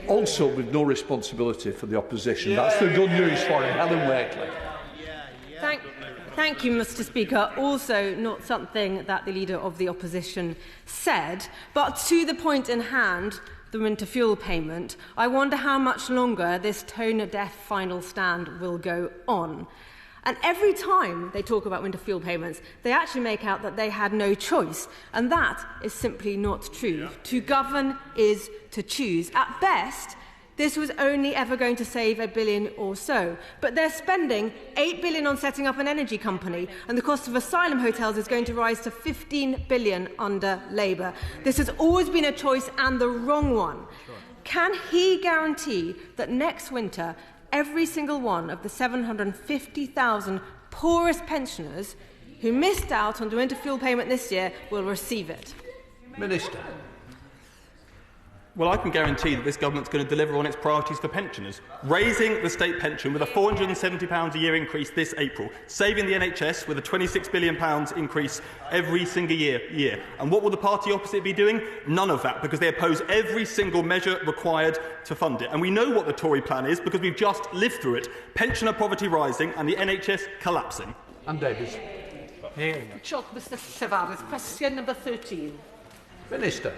[SPEAKER 1] Also with no responsibility for the opposition. That's the good news for him, Helen Wakely.
[SPEAKER 13] Thank you, Mr. Speaker. Also not something that the Leader of the Opposition said, but to the point in hand, the winter fuel payment, I wonder how much longer this tone-deaf final stand will go on. And every time they talk about winter fuel payments, they actually make out that they had no choice. And that is simply not true. To govern is to choose. At best, this was only ever going to save £1 billion or so. But they're spending £8 billion on setting up an energy company, and the cost of asylum hotels is going to rise to £15 billion under Labour. This has always been a choice, and the wrong one. Can he guarantee that next winter, every single one of the 750,000 poorest pensioners who missed out on the winter fuel payment this year will receive it?
[SPEAKER 1] Minister.
[SPEAKER 24] Well, I can guarantee that this government's going to deliver on its priorities for pensioners, raising the state pension with a £470 a year increase this April, saving the NHS with a £26 billion increase every single year. And what will the party opposite be doing? None of that, because they oppose every single measure required to fund it. And we know what the Tory plan is, because we've just lived through it. Pensioner poverty rising and the NHS collapsing.
[SPEAKER 1] And Davies.
[SPEAKER 14] Mr. Llefarydd, question number 13.
[SPEAKER 1] Minister.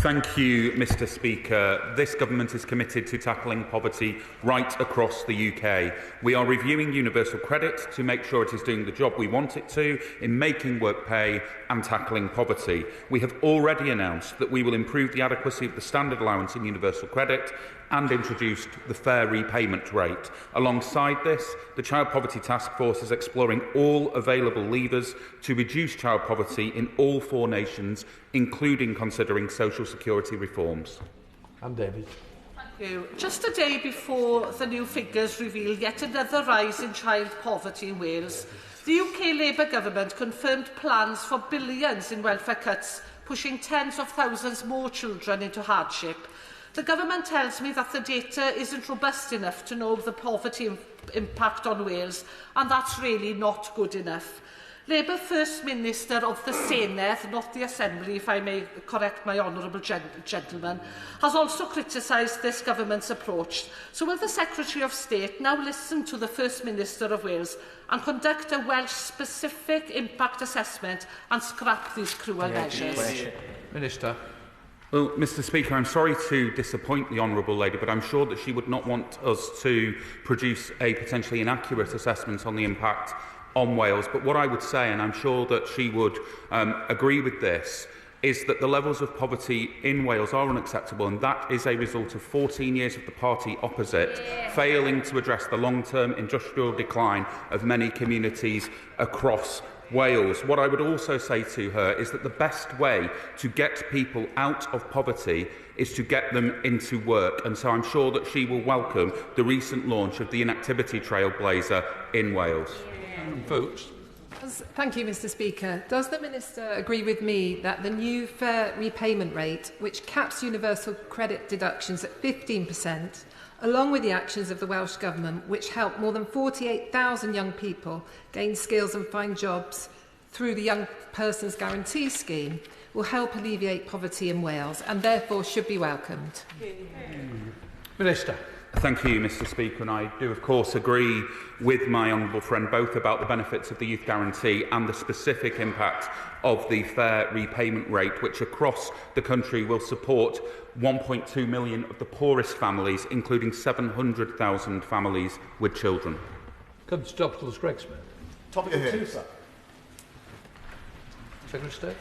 [SPEAKER 14] Thank you, Mr Speaker. This government is committed to tackling poverty right across the UK. We are reviewing universal credit to make sure it is doing the job we want it to in making work pay and tackling poverty. We have already announced that we will improve the adequacy of the standard allowance in universal credit and introduced the fair repayment rate. Alongside this, the Child Poverty Task Force is exploring all available levers to reduce child poverty in all 4 nations, including considering social security reforms.
[SPEAKER 1] And David.
[SPEAKER 15] Thank you. Just a day before the new figures reveal yet another rise in child poverty in Wales, the UK Labour government confirmed plans for billions in welfare cuts, pushing tens of thousands more children into hardship. The government tells me that the data isn't robust enough to know the poverty impact on Wales, and that's really not good enough. Labour First Minister of the Senedd, not the Assembly, if I may correct my honourable gentleman, has also criticised this government's approach. So will the Secretary of State now listen to the First Minister of Wales and conduct a Welsh-specific impact assessment and scrap these cruel measures?
[SPEAKER 1] Minister.
[SPEAKER 14] Well, Mr Speaker, I'm sorry to disappoint the Honourable Lady, but I'm sure that she would not want us to produce a potentially inaccurate assessment on the impact on Wales. But what I would say, and I'm sure that she would agree with this, is that the levels of poverty in Wales are unacceptable, and that is a result of 14 years of the party opposite failing to address the long-term industrial decline of many communities across Wales. What I would also say to her is that the best way to get people out of poverty is to get them into work, and so I'm sure that she will welcome the recent launch of the Inactivity Trailblazer in Wales.
[SPEAKER 1] Folks.
[SPEAKER 16] Thank you, Mr Speaker. Does the Minister agree with me that the new fair repayment rate, which caps universal credit deductions at 15%, along with the actions of the Welsh Government, which helped more than 48,000 young people gain skills and find jobs through the Young Persons Guarantee Scheme, will help alleviate poverty in Wales and therefore should be welcomed?
[SPEAKER 1] Minister.
[SPEAKER 14] Thank you, Mr Speaker, and I do of course agree with my honourable friend both about the benefits of the Youth Guarantee and the specific impact of the fair repayment rate, which across the country will support 1.2 million of the poorest families, including 700,000 families with children.
[SPEAKER 1] Constable Greg Smith.
[SPEAKER 17] Topic 2, sir.
[SPEAKER 1] Secretary of State.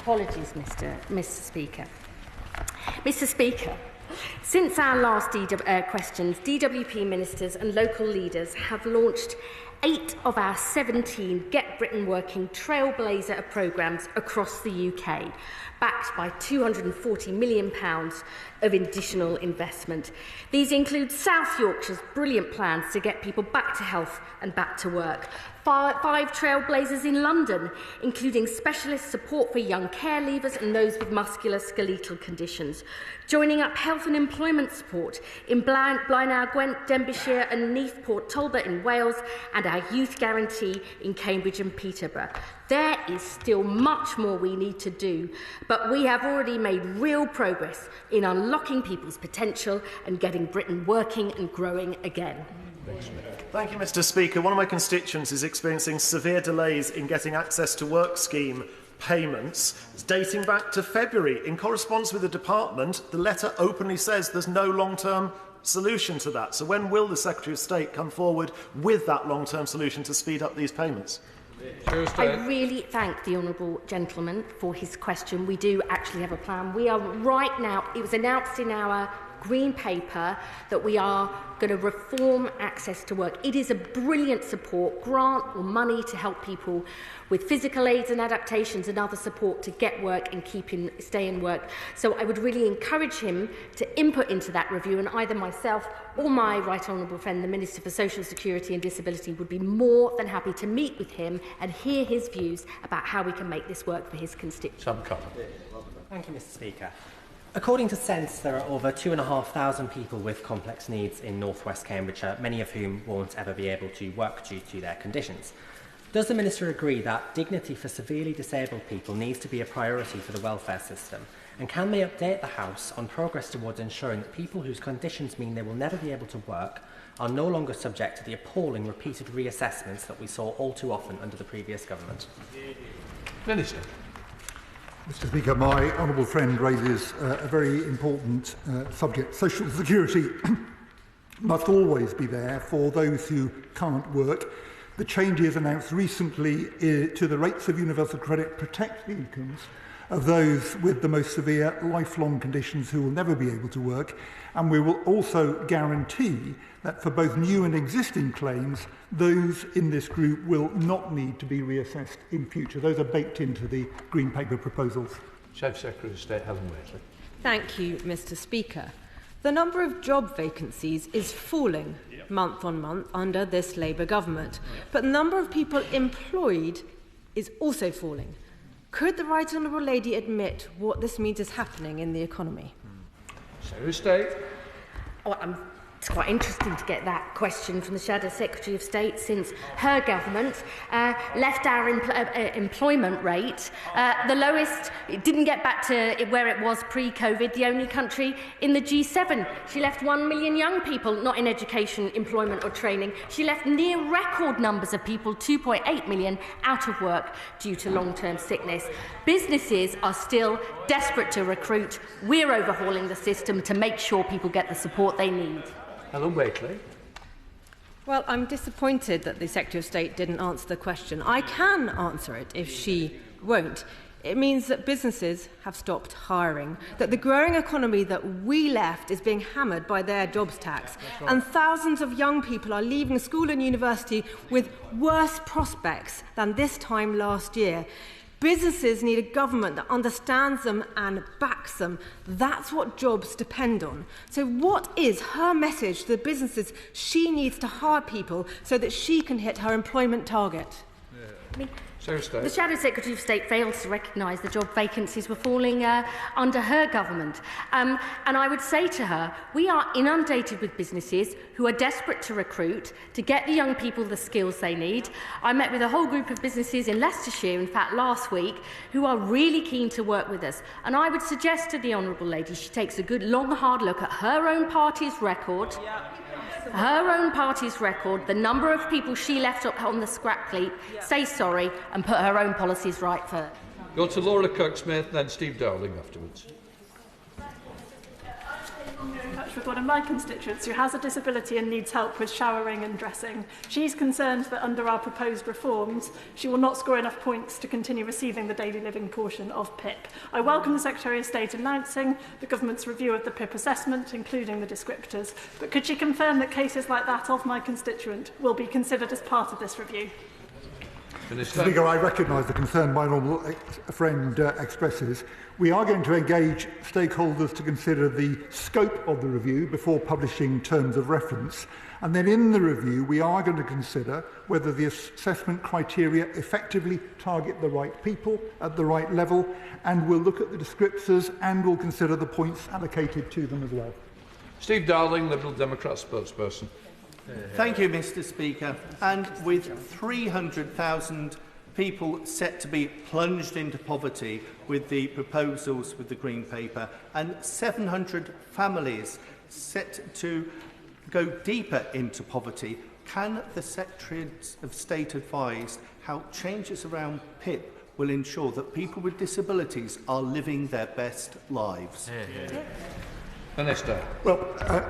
[SPEAKER 3] Apologies, Mr Speaker. Mr Speaker, since our last questions, DWP ministers and local leaders have launched 8 of our 17 Get Britain Working Trailblazer programmes across the UK, backed by £240 million of additional investment. These include South Yorkshire's brilliant plans to get people back to health and back to work, 5 trailblazers in London, including specialist support for young care leavers and those with musculoskeletal conditions, joining up health and employment support in Blaenau, Gwent, Denbighshire and Neathport, Torbay in Wales, and our youth guarantee in Cambridge and Peterborough. There is still much more we need to do, but we have already made real progress in unlocking people's potential and getting Britain working and growing again.
[SPEAKER 17] Thank you, Mr Speaker. One of my constituents is experiencing severe delays in getting access to work scheme payments. It's dating back to February. In correspondence with the department, the letter openly says there's no long-term solution to that. So when will the Secretary of State come forward with that long-term solution to speed up these payments?
[SPEAKER 3] I really thank the honourable gentleman for his question. We do actually have a plan. We are right now, it was announced in our Green Paper that we are going to reform access to work. It is a brilliant support, grant or money to help people with physical aids and adaptations and other support to get work and stay in work. So I would really encourage him to input into that review, and either myself or my right honourable friend, the Minister for Social Security and Disability, would be more than happy to meet with him and hear his views about how we can make this work for his constituents.
[SPEAKER 18] Thank you, Mr Speaker. According to Sense, there are over 2,500 people with complex needs in North West Cambridgeshire, many of whom won't ever be able to work due to their conditions. Does the Minister agree that dignity for severely disabled people needs to be a priority for the welfare system? And can they update the House on progress towards ensuring that people whose conditions mean they will never be able to work are no longer subject to the appalling repeated reassessments that we saw all too often under the previous government?
[SPEAKER 1] Minister.
[SPEAKER 5] Mr. Speaker, my honourable friend raises a very important subject. Social security must always be there for those who can't work. The changes announced recently to the rates of universal credit protect the incomes of those with the most severe lifelong conditions who will never be able to work, and we will also guarantee that for both new and existing claims, those in this group will not need to be reassessed in future. Those are baked into the Green Paper proposals.
[SPEAKER 1] Shadow Secretary of State Helen Waitley.
[SPEAKER 13] Thank you, Mr. Speaker. The number of job vacancies is falling month on month under this Labour government, but the number of people employed is also falling. Could the Right Honourable Lady admit what this means is happening in the economy?
[SPEAKER 1] Secretary of State.
[SPEAKER 3] It's quite interesting to get that question from the Shadow Secretary of State, since her government left our employment rate the lowest. It didn't get back to where it was pre-COVID, the only country in the G7. She left 1 million young people not in education, employment or training. She left near record numbers of people, 2.8 million, out of work due to long-term sickness. Businesses are still desperate to recruit. We're overhauling the system to make sure people get the support they need.
[SPEAKER 1] Helen Waitley.
[SPEAKER 13] Well, I'm disappointed that the Secretary of State didn't answer the question. I can answer it if she won't. It means that businesses have stopped hiring, that the growing economy that we left is being hammered by their jobs tax, and thousands of young people are leaving school and university with worse prospects than this time last year. Businesses need a government that understands them and backs them. That's what jobs depend on. So what is her message to the businesses she needs to hire people so that she can hit her employment target?
[SPEAKER 3] The Shadow Secretary of State failed to recognise the job vacancies were falling under her government. And I would say to her, we are inundated with businesses who are desperate to recruit, to get the young people the skills they need. I met with a whole group of businesses in Leicestershire, in fact, last week, who are really keen to work with us. And I would suggest to the Honourable Lady she takes a good, long, hard look at her own party's record. The number of people she left up on the scrap heap, say sorry and put her own policies right first.
[SPEAKER 1] Go to Laura Kirk-Smith, then Steve Dowling afterwards.
[SPEAKER 19] I'm in touch with one of my constituents who has a disability and needs help with showering and dressing. She's concerned that under our proposed reforms, she will not score enough points to continue receiving the daily living portion of PIP. I welcome the Secretary of State announcing the government's review of the PIP assessment, including the descriptors, but could she confirm that cases like that of my constituent will be considered as part of this review?
[SPEAKER 5] Mr. Speaker, I recognise the concern my honourable friend expresses. We are going to engage stakeholders to consider the scope of the review before publishing terms of reference. And then in the review, we are going to consider whether the assessment criteria effectively target the right people at the right level, and we'll look at the descriptors and we'll consider the points allocated to them as well.
[SPEAKER 1] Steve Dowling, Liberal Democrat spokesperson.
[SPEAKER 20] Thank you, Mr. Speaker. And with 300,000 people set to be plunged into poverty with the proposals with the Green Paper, and 700 families set to go deeper into poverty, can the Secretary of State advise how changes around PIP will ensure that people with disabilities are living their best lives?
[SPEAKER 1] Minister.
[SPEAKER 5] Well,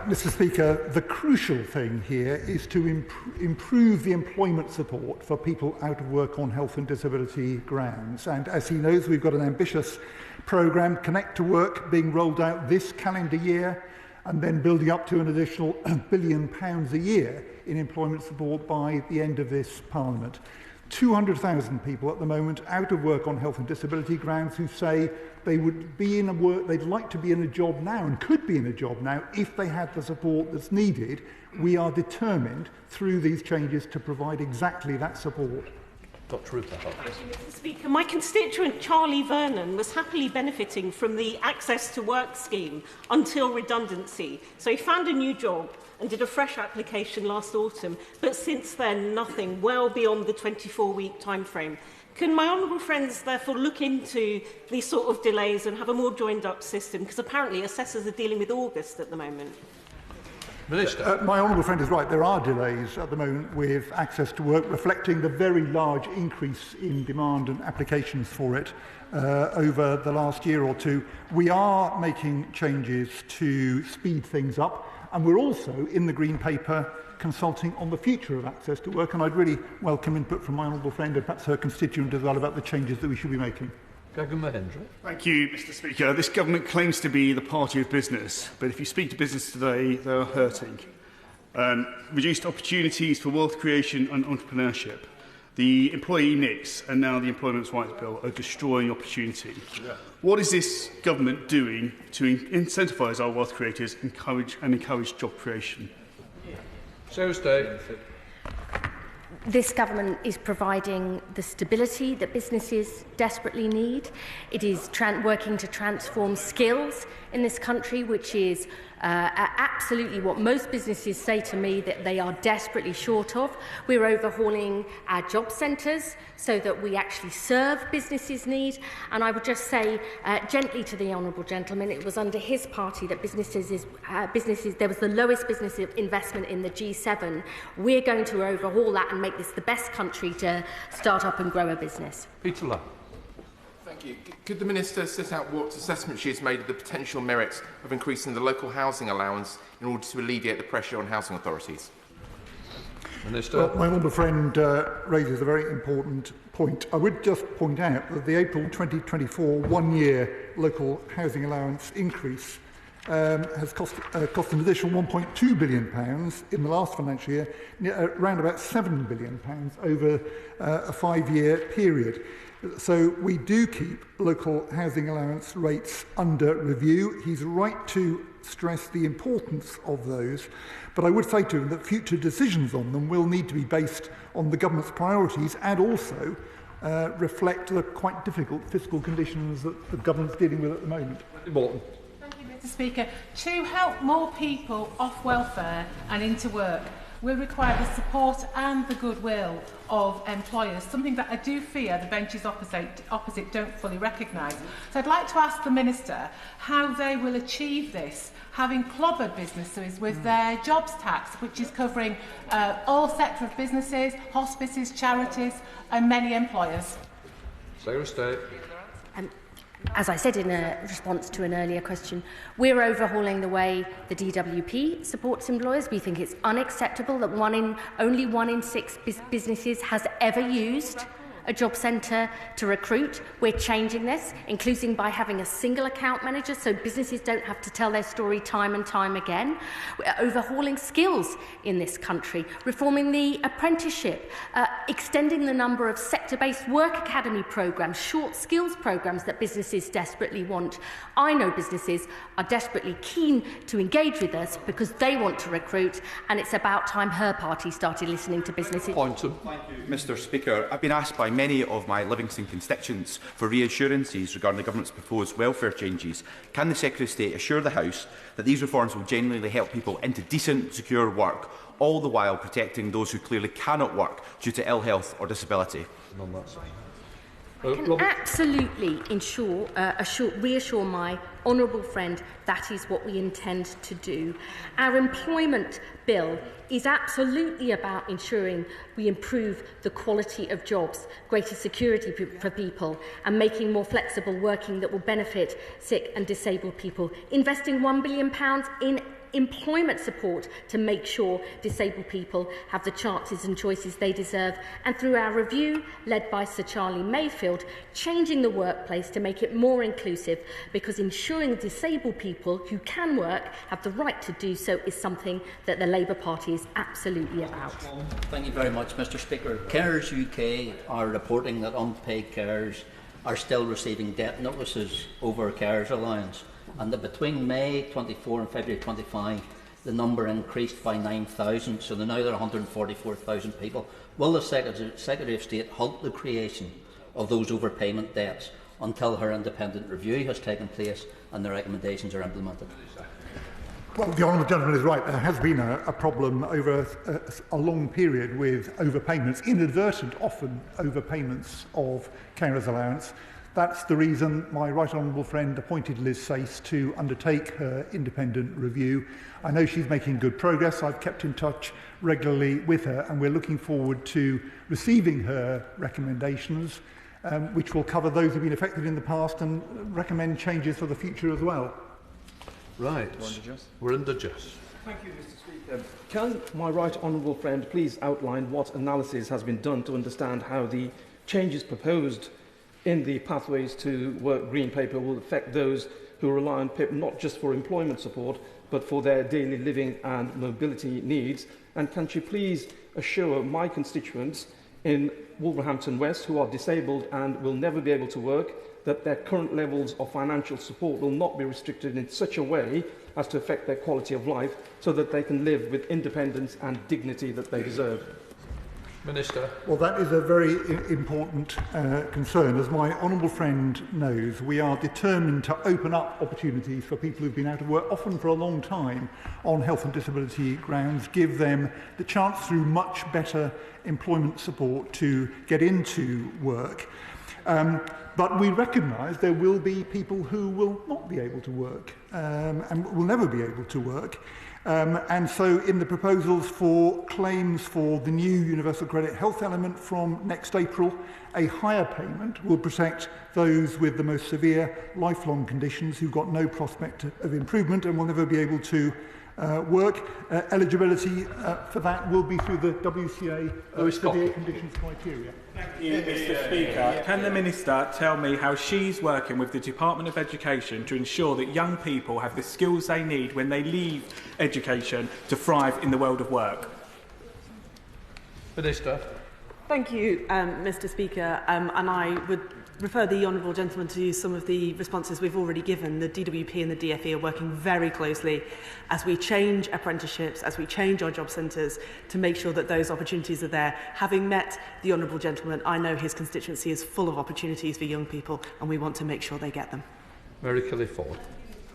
[SPEAKER 5] Mr. Speaker, the crucial thing here is to improve the employment support for people out of work on health and disability grounds. And as he knows, we've got an ambitious programme, Connect to Work, being rolled out this calendar year, and then building up to an additional £1 billion a year in employment support by the end of this Parliament. 200,000 people at the moment out of work on health and disability grounds who say they would be in a work, they'd like to be in a job now and could be in a job now if they had the support that's needed. We are determined through these changes to provide exactly that support.
[SPEAKER 1] Dr. Rupert.
[SPEAKER 21] Thank you, Mr. Speaker. My constituent Charlie Vernon was happily benefiting from the Access to Work scheme until redundancy. So he found a new job and did a fresh application last autumn, but since then nothing, well beyond the 24-week timeframe. Can my honourable friends therefore look into these sort of delays and have a more joined-up system? Because apparently assessors are dealing with August at the moment.
[SPEAKER 1] Minister.
[SPEAKER 5] My honourable friend is right. There are delays at the moment with access to work, reflecting the very large increase in demand and applications for it over the last year or two. We are making changes to speed things up, and we're also, in the Green Paper, consulting on the future of access to work, and I'd really welcome input from my honourable friend and perhaps her constituent as well about the changes that we should be making.
[SPEAKER 2] Thank you, Mr. Speaker. This government claims to be the party of business, but if you speak to business today, they are hurting. Reduced opportunities for wealth creation and entrepreneurship. The employee NICs and now the Employment Rights Bill are destroying opportunity. What is this government doing to incentivise our wealth creators and encourage job creation?
[SPEAKER 3] This government is providing the stability that businesses desperately need. It is working to transform skills in this country, which is absolutely what most businesses say to me that they are desperately short of. We're overhauling our job centres so that we actually serve businesses' need. And I would just say gently to the honourable gentleman, it was under his party that there was the lowest business investment in the G7. We're going to overhaul that and make this the best country to start up and grow a business.
[SPEAKER 1] Peter Love.
[SPEAKER 6] Thank you. Could the Minister set out what assessment she has made of the potential merits of increasing the local housing allowance in order to alleviate the pressure on housing authorities?
[SPEAKER 5] Minister. Well, my honourable friend raises a very important point. I would just point out that the April 2024 one-year local housing allowance increase has cost an additional £1.2 billion in the last financial year, around about £7 billion over a 5-year period. So we do keep local housing allowance rates under review. He's right to stress the importance of those, but I would say to him that future decisions on them will need to be based on the government's priorities and also reflect the quite difficult fiscal conditions that the government's dealing with at the moment.
[SPEAKER 11] Thank you, Mr. Speaker. To help more people off welfare and into work will require the support and the goodwill of employers, something that I do fear the benches opposite don't fully recognise. So I'd like to ask the Minister how they will achieve this, having clobbered businesses with their jobs tax, which is covering all sector of businesses, hospices, charities and many employers.
[SPEAKER 1] Secretary of State.
[SPEAKER 3] As I said in a response to an earlier question, we're overhauling the way the DWP supports employers. We think it's unacceptable that only one in 6 businesses has ever used a job centre to recruit. We're changing this, including by having a single account manager so businesses don't have to tell their story time and time again. We're overhauling skills in this country, reforming the apprenticeship, extending the number of sector-based work academy programmes, short skills programmes that businesses desperately want. I know businesses are desperately keen to engage with us because they want to recruit, and it's about time her party started listening to businesses.
[SPEAKER 22] Mr. Speaker, I've been asked by many of my Livingston constituents for reassurances regarding the government's proposed welfare changes. Can the Secretary of State assure the House that these reforms will genuinely help people into decent, secure work, all the while protecting those who clearly cannot work due to ill health or disability?
[SPEAKER 3] I can absolutely reassure my honourable friend that is what we intend to do. Our employment bill is absolutely about ensuring we improve the quality of jobs, greater security for people and making more flexible working that will benefit sick and disabled people, investing £1 billion in employment support to make sure disabled people have the chances and choices they deserve, and through our review led by Sir Charlie Mayfield, changing the workplace to make it more inclusive, because ensuring disabled people who can work have the right to do so is something that the Labour Party is absolutely about.
[SPEAKER 23] Thank you very much, Mr. Speaker. Carers UK are reporting that unpaid carers are still receiving debt notices over carers allowance, and that between May 24 and February 25 the number increased by 9,000, so now there are 144,000 people. Will the Secretary of State halt the creation of those overpayment debts until her independent review has taken place and the recommendations are implemented?
[SPEAKER 5] Well, the honourable gentleman is right. There has been a problem over a long period with overpayments, inadvertent often overpayments of carers allowance. That's the reason my right honourable friend appointed Liz Sace to undertake her independent review. I know she's making good progress. I've kept in touch regularly with her, and we're looking forward to receiving her recommendations, which will cover those who've been affected in the past and recommend changes for the future as well.
[SPEAKER 1] Right. We're under just.
[SPEAKER 8] Thank you, Mr. Speaker. Can my right honourable friend please outline what analysis has been done to understand how the changes proposed in the Pathways to Work Green Paper will affect those who rely on PIP not just for employment support but for their daily living and mobility needs? And can she please assure my constituents in Wolverhampton West who are disabled and will never be able to work that their current levels of financial support will not be restricted in such a way as to affect their quality of life, so that they can live with independence and dignity that they deserve?
[SPEAKER 1] Minister.
[SPEAKER 5] Well, that is a very important concern. As my honourable friend knows, we are determined to open up opportunities for people who've been out of work, often for a long time, on health and disability grounds, give them the chance through much better employment support to get into work. But we recognise there will be people who will not be able to work and will never be able to work. And so in the proposals for claims for the new Universal Credit Health element from next April, a higher payment will protect those with the most severe lifelong conditions who've got no prospect of improvement and will never be able to work. Eligibility for that will be through the WCA severe conditions criteria.
[SPEAKER 4] Thank you, Mr. Speaker. Can the Minister tell me how she's working with the Department of Education to ensure that young people have the skills they need when they leave education to thrive in the world of work?
[SPEAKER 1] Minister.
[SPEAKER 9] Thank you, Mr. Speaker, and I would refer the honourable gentleman to some of the responses we've already given. The DWP and the DFE are working very closely as we change apprenticeships, as we change our job centres to make sure that those opportunities are there. Having met the honourable gentleman, I know his constituency is full of opportunities for young people, and we want to make sure they get them.
[SPEAKER 1] Mary Kelly-Ford.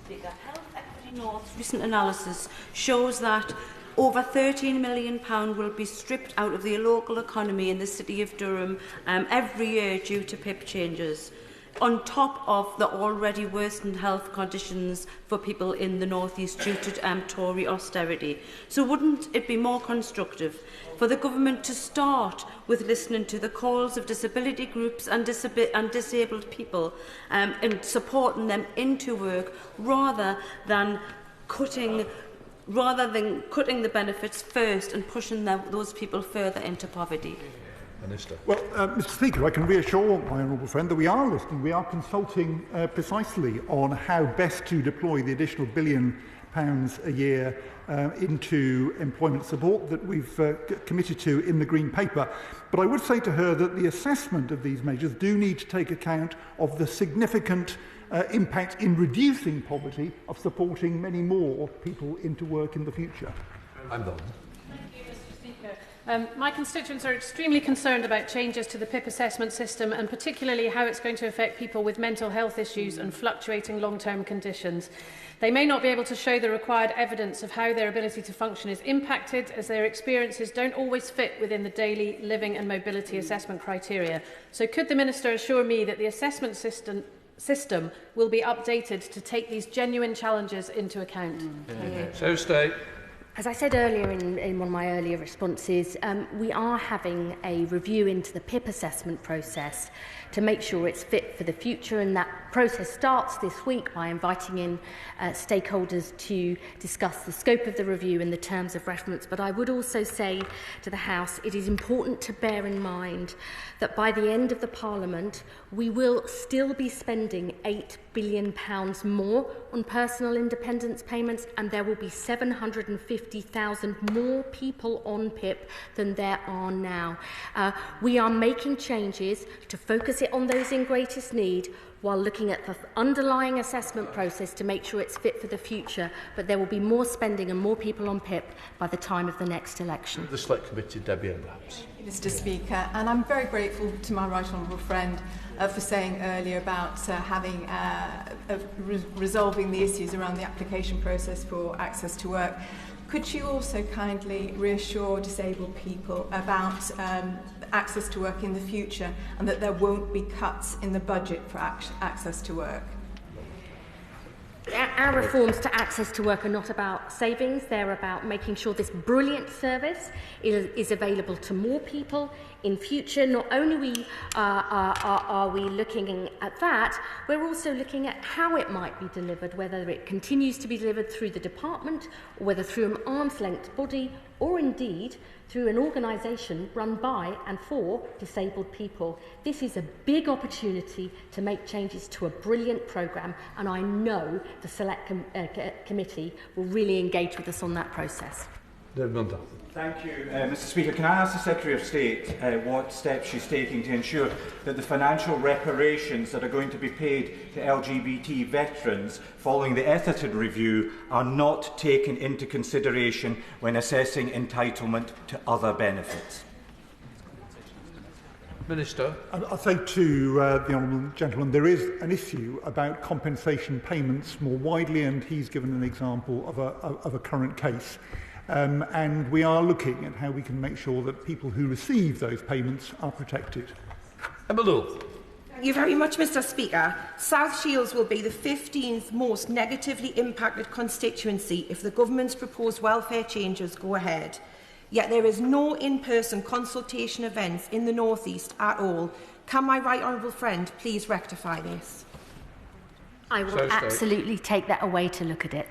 [SPEAKER 10] Health Equity North's recent analysis shows that over £13 million will be stripped out of the local economy in the city of Durham every year due to PIP changes, on top of the already worsened health conditions for people in the North East due to Tory austerity. So wouldn't it be more constructive for the government to start with listening to the calls of disability groups and disabled people and supporting them into work rather than cutting the benefits first and pushing those people further into poverty?
[SPEAKER 1] Minister.
[SPEAKER 5] Well, Mr. Speaker, I can reassure my honourable friend that we are listening. We are consulting precisely on how best to deploy the additional £1 billion a year into employment support that we've committed to in the Green Paper. But I would say to her that the assessment of these measures do need to take account of the significant impact in reducing poverty of supporting many more people into work in the future.
[SPEAKER 1] I'm done.
[SPEAKER 12] My constituents are extremely concerned about changes to the PIP assessment system and particularly how it's going to affect people with mental health issues and fluctuating long-term conditions. They may not be able to show the required evidence of how their ability to function is impacted, as their experiences don't always fit within the daily living and mobility assessment criteria. So could the Minister assure me that the assessment system will be updated to take these genuine challenges into account?
[SPEAKER 1] So stay.
[SPEAKER 3] As I said earlier in one of my earlier responses, we are having a review into the PIP assessment process to make sure it's fit for the future, and that process starts this week by inviting in stakeholders to discuss the scope of the review and the terms of reference. But I would also say to the House, it is important to bear in mind that by the end of the Parliament, we will still be spending £8 billion more on personal independence payments, and there will be 750,000 more people on PIP than there are now. We are making changes to focus it on those in greatest need while looking at the underlying assessment process to make sure it's fit for the future, but there will be more spending and more people on PIP by the time of the next election.
[SPEAKER 1] The Select Committee, Debbie Abrams.
[SPEAKER 25] Mr. Speaker, and I'm very grateful to my right honourable friend for saying earlier about resolving the issues around the application process for access to work. Could you also kindly reassure disabled people about access to work in the future, and that there won't be cuts in the budget for access to work?
[SPEAKER 3] Our reforms to access to work are not about savings, they're about making sure this brilliant service is available to more people in future. Not only are we looking at that, we're also looking at how it might be delivered, whether it continues to be delivered through the department, or whether through an arm's-length body, or indeed through an organisation run by and for disabled people. This is a big opportunity to make changes to a brilliant programme, and I know the Select Committee will really engage with us on that process.
[SPEAKER 7] Thank you, Mr. Speaker. Can I ask the Secretary of State what steps she's taking to ensure that the financial reparations that are going to be paid to LGBT veterans following the Etherton review are not taken into consideration when assessing entitlement to other benefits?
[SPEAKER 1] Minister.
[SPEAKER 5] I say to the honourable gentleman, there is an issue about compensation payments more widely, and he's given an example of a current case. And we are looking at how we can make sure that people who receive those payments are protected.
[SPEAKER 14] Thank you very much, Mr. Speaker. South Shields will be the 15th most negatively impacted constituency if the government's proposed welfare changes go ahead. Yet there is no in-person consultation events in the North East at all. Can my right honourable friend please rectify this?
[SPEAKER 3] I will absolutely take that away to look at it.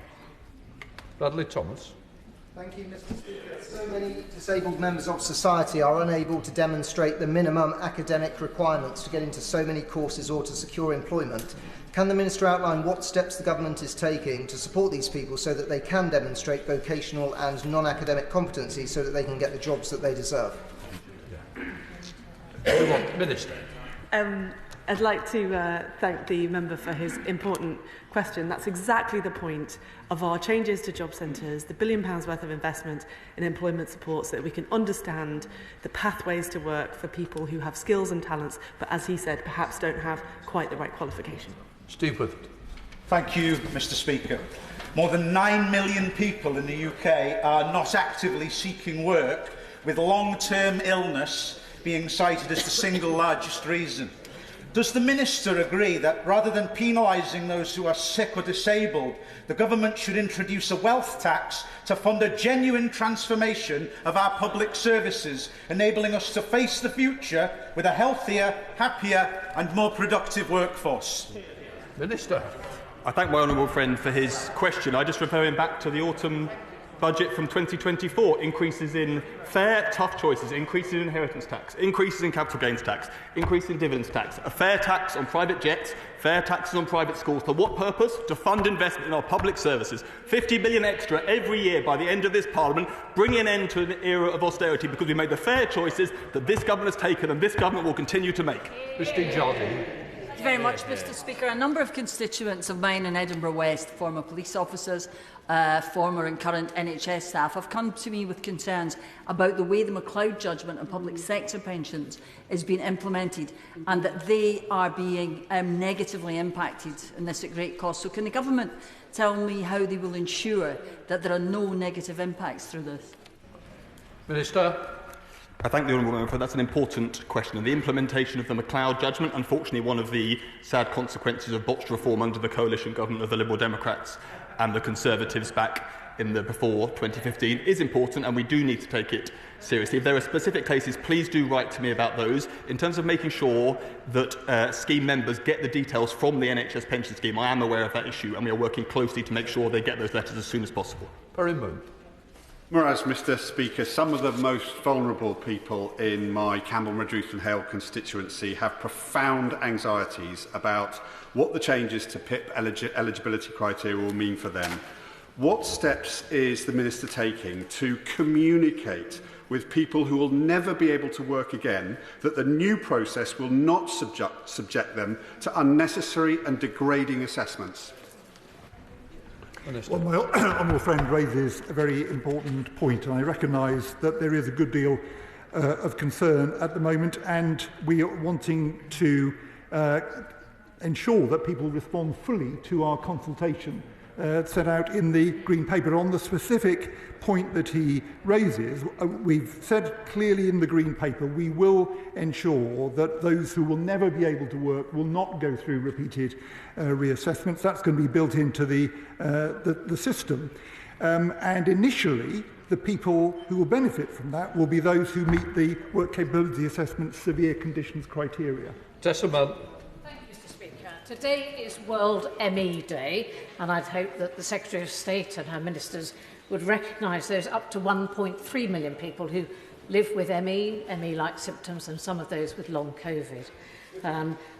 [SPEAKER 1] Bradley Thomas.
[SPEAKER 15] Thank you, Mr. Speaker. So many disabled members of society are unable to demonstrate the minimum academic requirements to get into so many courses or to secure employment. Can the Minister outline what steps the Government is taking to support these people so that they can demonstrate vocational and non-academic competency so that they can get the jobs that they deserve?
[SPEAKER 1] Minister.
[SPEAKER 9] I'd like to thank the member for his important question. That's exactly the point of our changes to job centres, the £1 billion worth of investment in employment support, so that we can understand the pathways to work for people who have skills and talents, but as he said, perhaps don't have quite the right qualification.
[SPEAKER 1] Steve Wood.
[SPEAKER 16] Thank you, Mr. Speaker. More than 9 million people in the UK are not actively seeking work, with long-term illness being cited as the single largest reason. Does the Minister agree that rather than penalising those who are sick or disabled, the Government should introduce a wealth tax to fund a genuine transformation of our public services, enabling us to face the future with a healthier, happier and more productive workforce?
[SPEAKER 1] Minister.
[SPEAKER 24] I thank my honourable friend for his question. I just refer him back to the autumn budget from 2024, increases in fair, tough choices, increases in inheritance tax, increases in capital gains tax, increase in dividends tax, a fair tax on private jets, fair taxes on private schools. For what purpose? To fund investment in our public services. 50 billion extra every year by the end of this Parliament, bringing an end to an era of austerity because we made the fair choices that this Government has taken and this Government will continue to make.
[SPEAKER 1] Christine Jardine.
[SPEAKER 26] Thank you very much, Mr. Speaker. A number of constituents of mine in Edinburgh West, former police officers, former and current NHS staff, have come to me with concerns about the way the MacLeod judgment on public sector pensions is being implemented and that they are being negatively impacted in this at great cost. So can the Government tell me how they will ensure that there are no negative impacts through this?
[SPEAKER 1] Minister.
[SPEAKER 24] I thank the honourable member for that. That's an important question. And the implementation of the MacLeod judgment, unfortunately one of the sad consequences of botched reform under the coalition government of the Liberal Democrats and the Conservatives back in the before 2015, is important, and we do need to take it seriously. If there are specific cases, please do write to me about those. In terms of making sure that scheme members get the details from the NHS pension scheme, I am aware of that issue, and we are working closely to make sure they get those letters as soon as possible.
[SPEAKER 27] Whereas, Mr. Speaker, some of the most vulnerable people in my Campbell, Redruth and Hale constituency have profound anxieties about what the changes to PIP eligibility criteria will mean for them. What steps is the Minister taking to communicate with people who will never be able to work again that the new process will not subject them to unnecessary and degrading assessments?
[SPEAKER 5] Well, my honourable friend raises a very important point, and I recognise that there is a good deal of concern at the moment, and we are wanting to ensure that people respond fully to our consultation set out in the Green Paper. On the specific point that he raises, we've said clearly in the Green Paper we will ensure that those who will never be able to work will not go through repeated reassessments. That's going to be built into the system. And initially, the people who will benefit from that will be those who meet the work capability assessment severe conditions criteria.
[SPEAKER 1] Tesselman.
[SPEAKER 2] Thank you, Mr. Speaker. Today is World ME Day, and I'd hoped that the Secretary of State and her ministers would recognise those up to 1.3 million people who live with ME-like symptoms, and some of those with long COVID.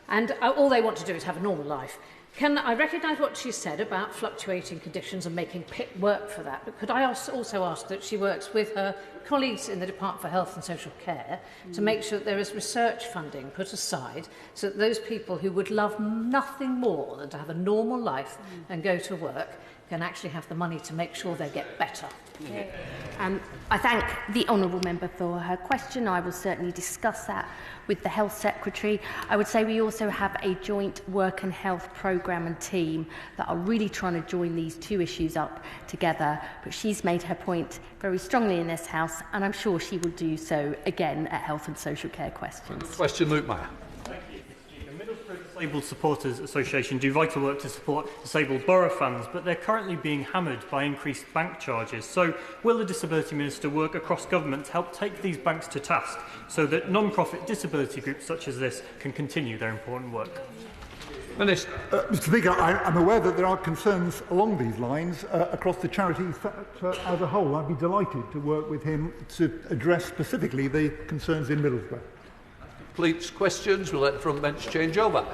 [SPEAKER 2] And all they want to do is have a normal life. I recognise what she said about fluctuating conditions and making PIP work for that, but could I also ask that she works with her colleagues in the Department for Health and Social Care to make sure that there is research funding put aside so that those people who would love nothing more than to have a normal life and go to work can actually have the money to make sure they get better.
[SPEAKER 3] I thank the honourable member for her question. I will certainly discuss that with the Health Secretary. I would say we also have a joint work and health programme and team that are really trying to join these two issues up together. But she's made her point very strongly in this House, and I'm sure she will do so again at Health and Social Care questions.
[SPEAKER 1] Question, Luke Meyer.
[SPEAKER 13] Disabled Supporters Association do vital work to support disabled borough funds, but they're currently being hammered by increased bank charges. So will the Disability Minister work across government to help take these banks to task so that non-profit disability groups such as this can continue their important work?
[SPEAKER 5] Mr. Speaker, I'm aware that there are concerns along these lines across the charity sector as a whole. I'd be delighted to work with him to address specifically the concerns in Middlesbrough.
[SPEAKER 1] Completes questions. We'll let the front bench change over.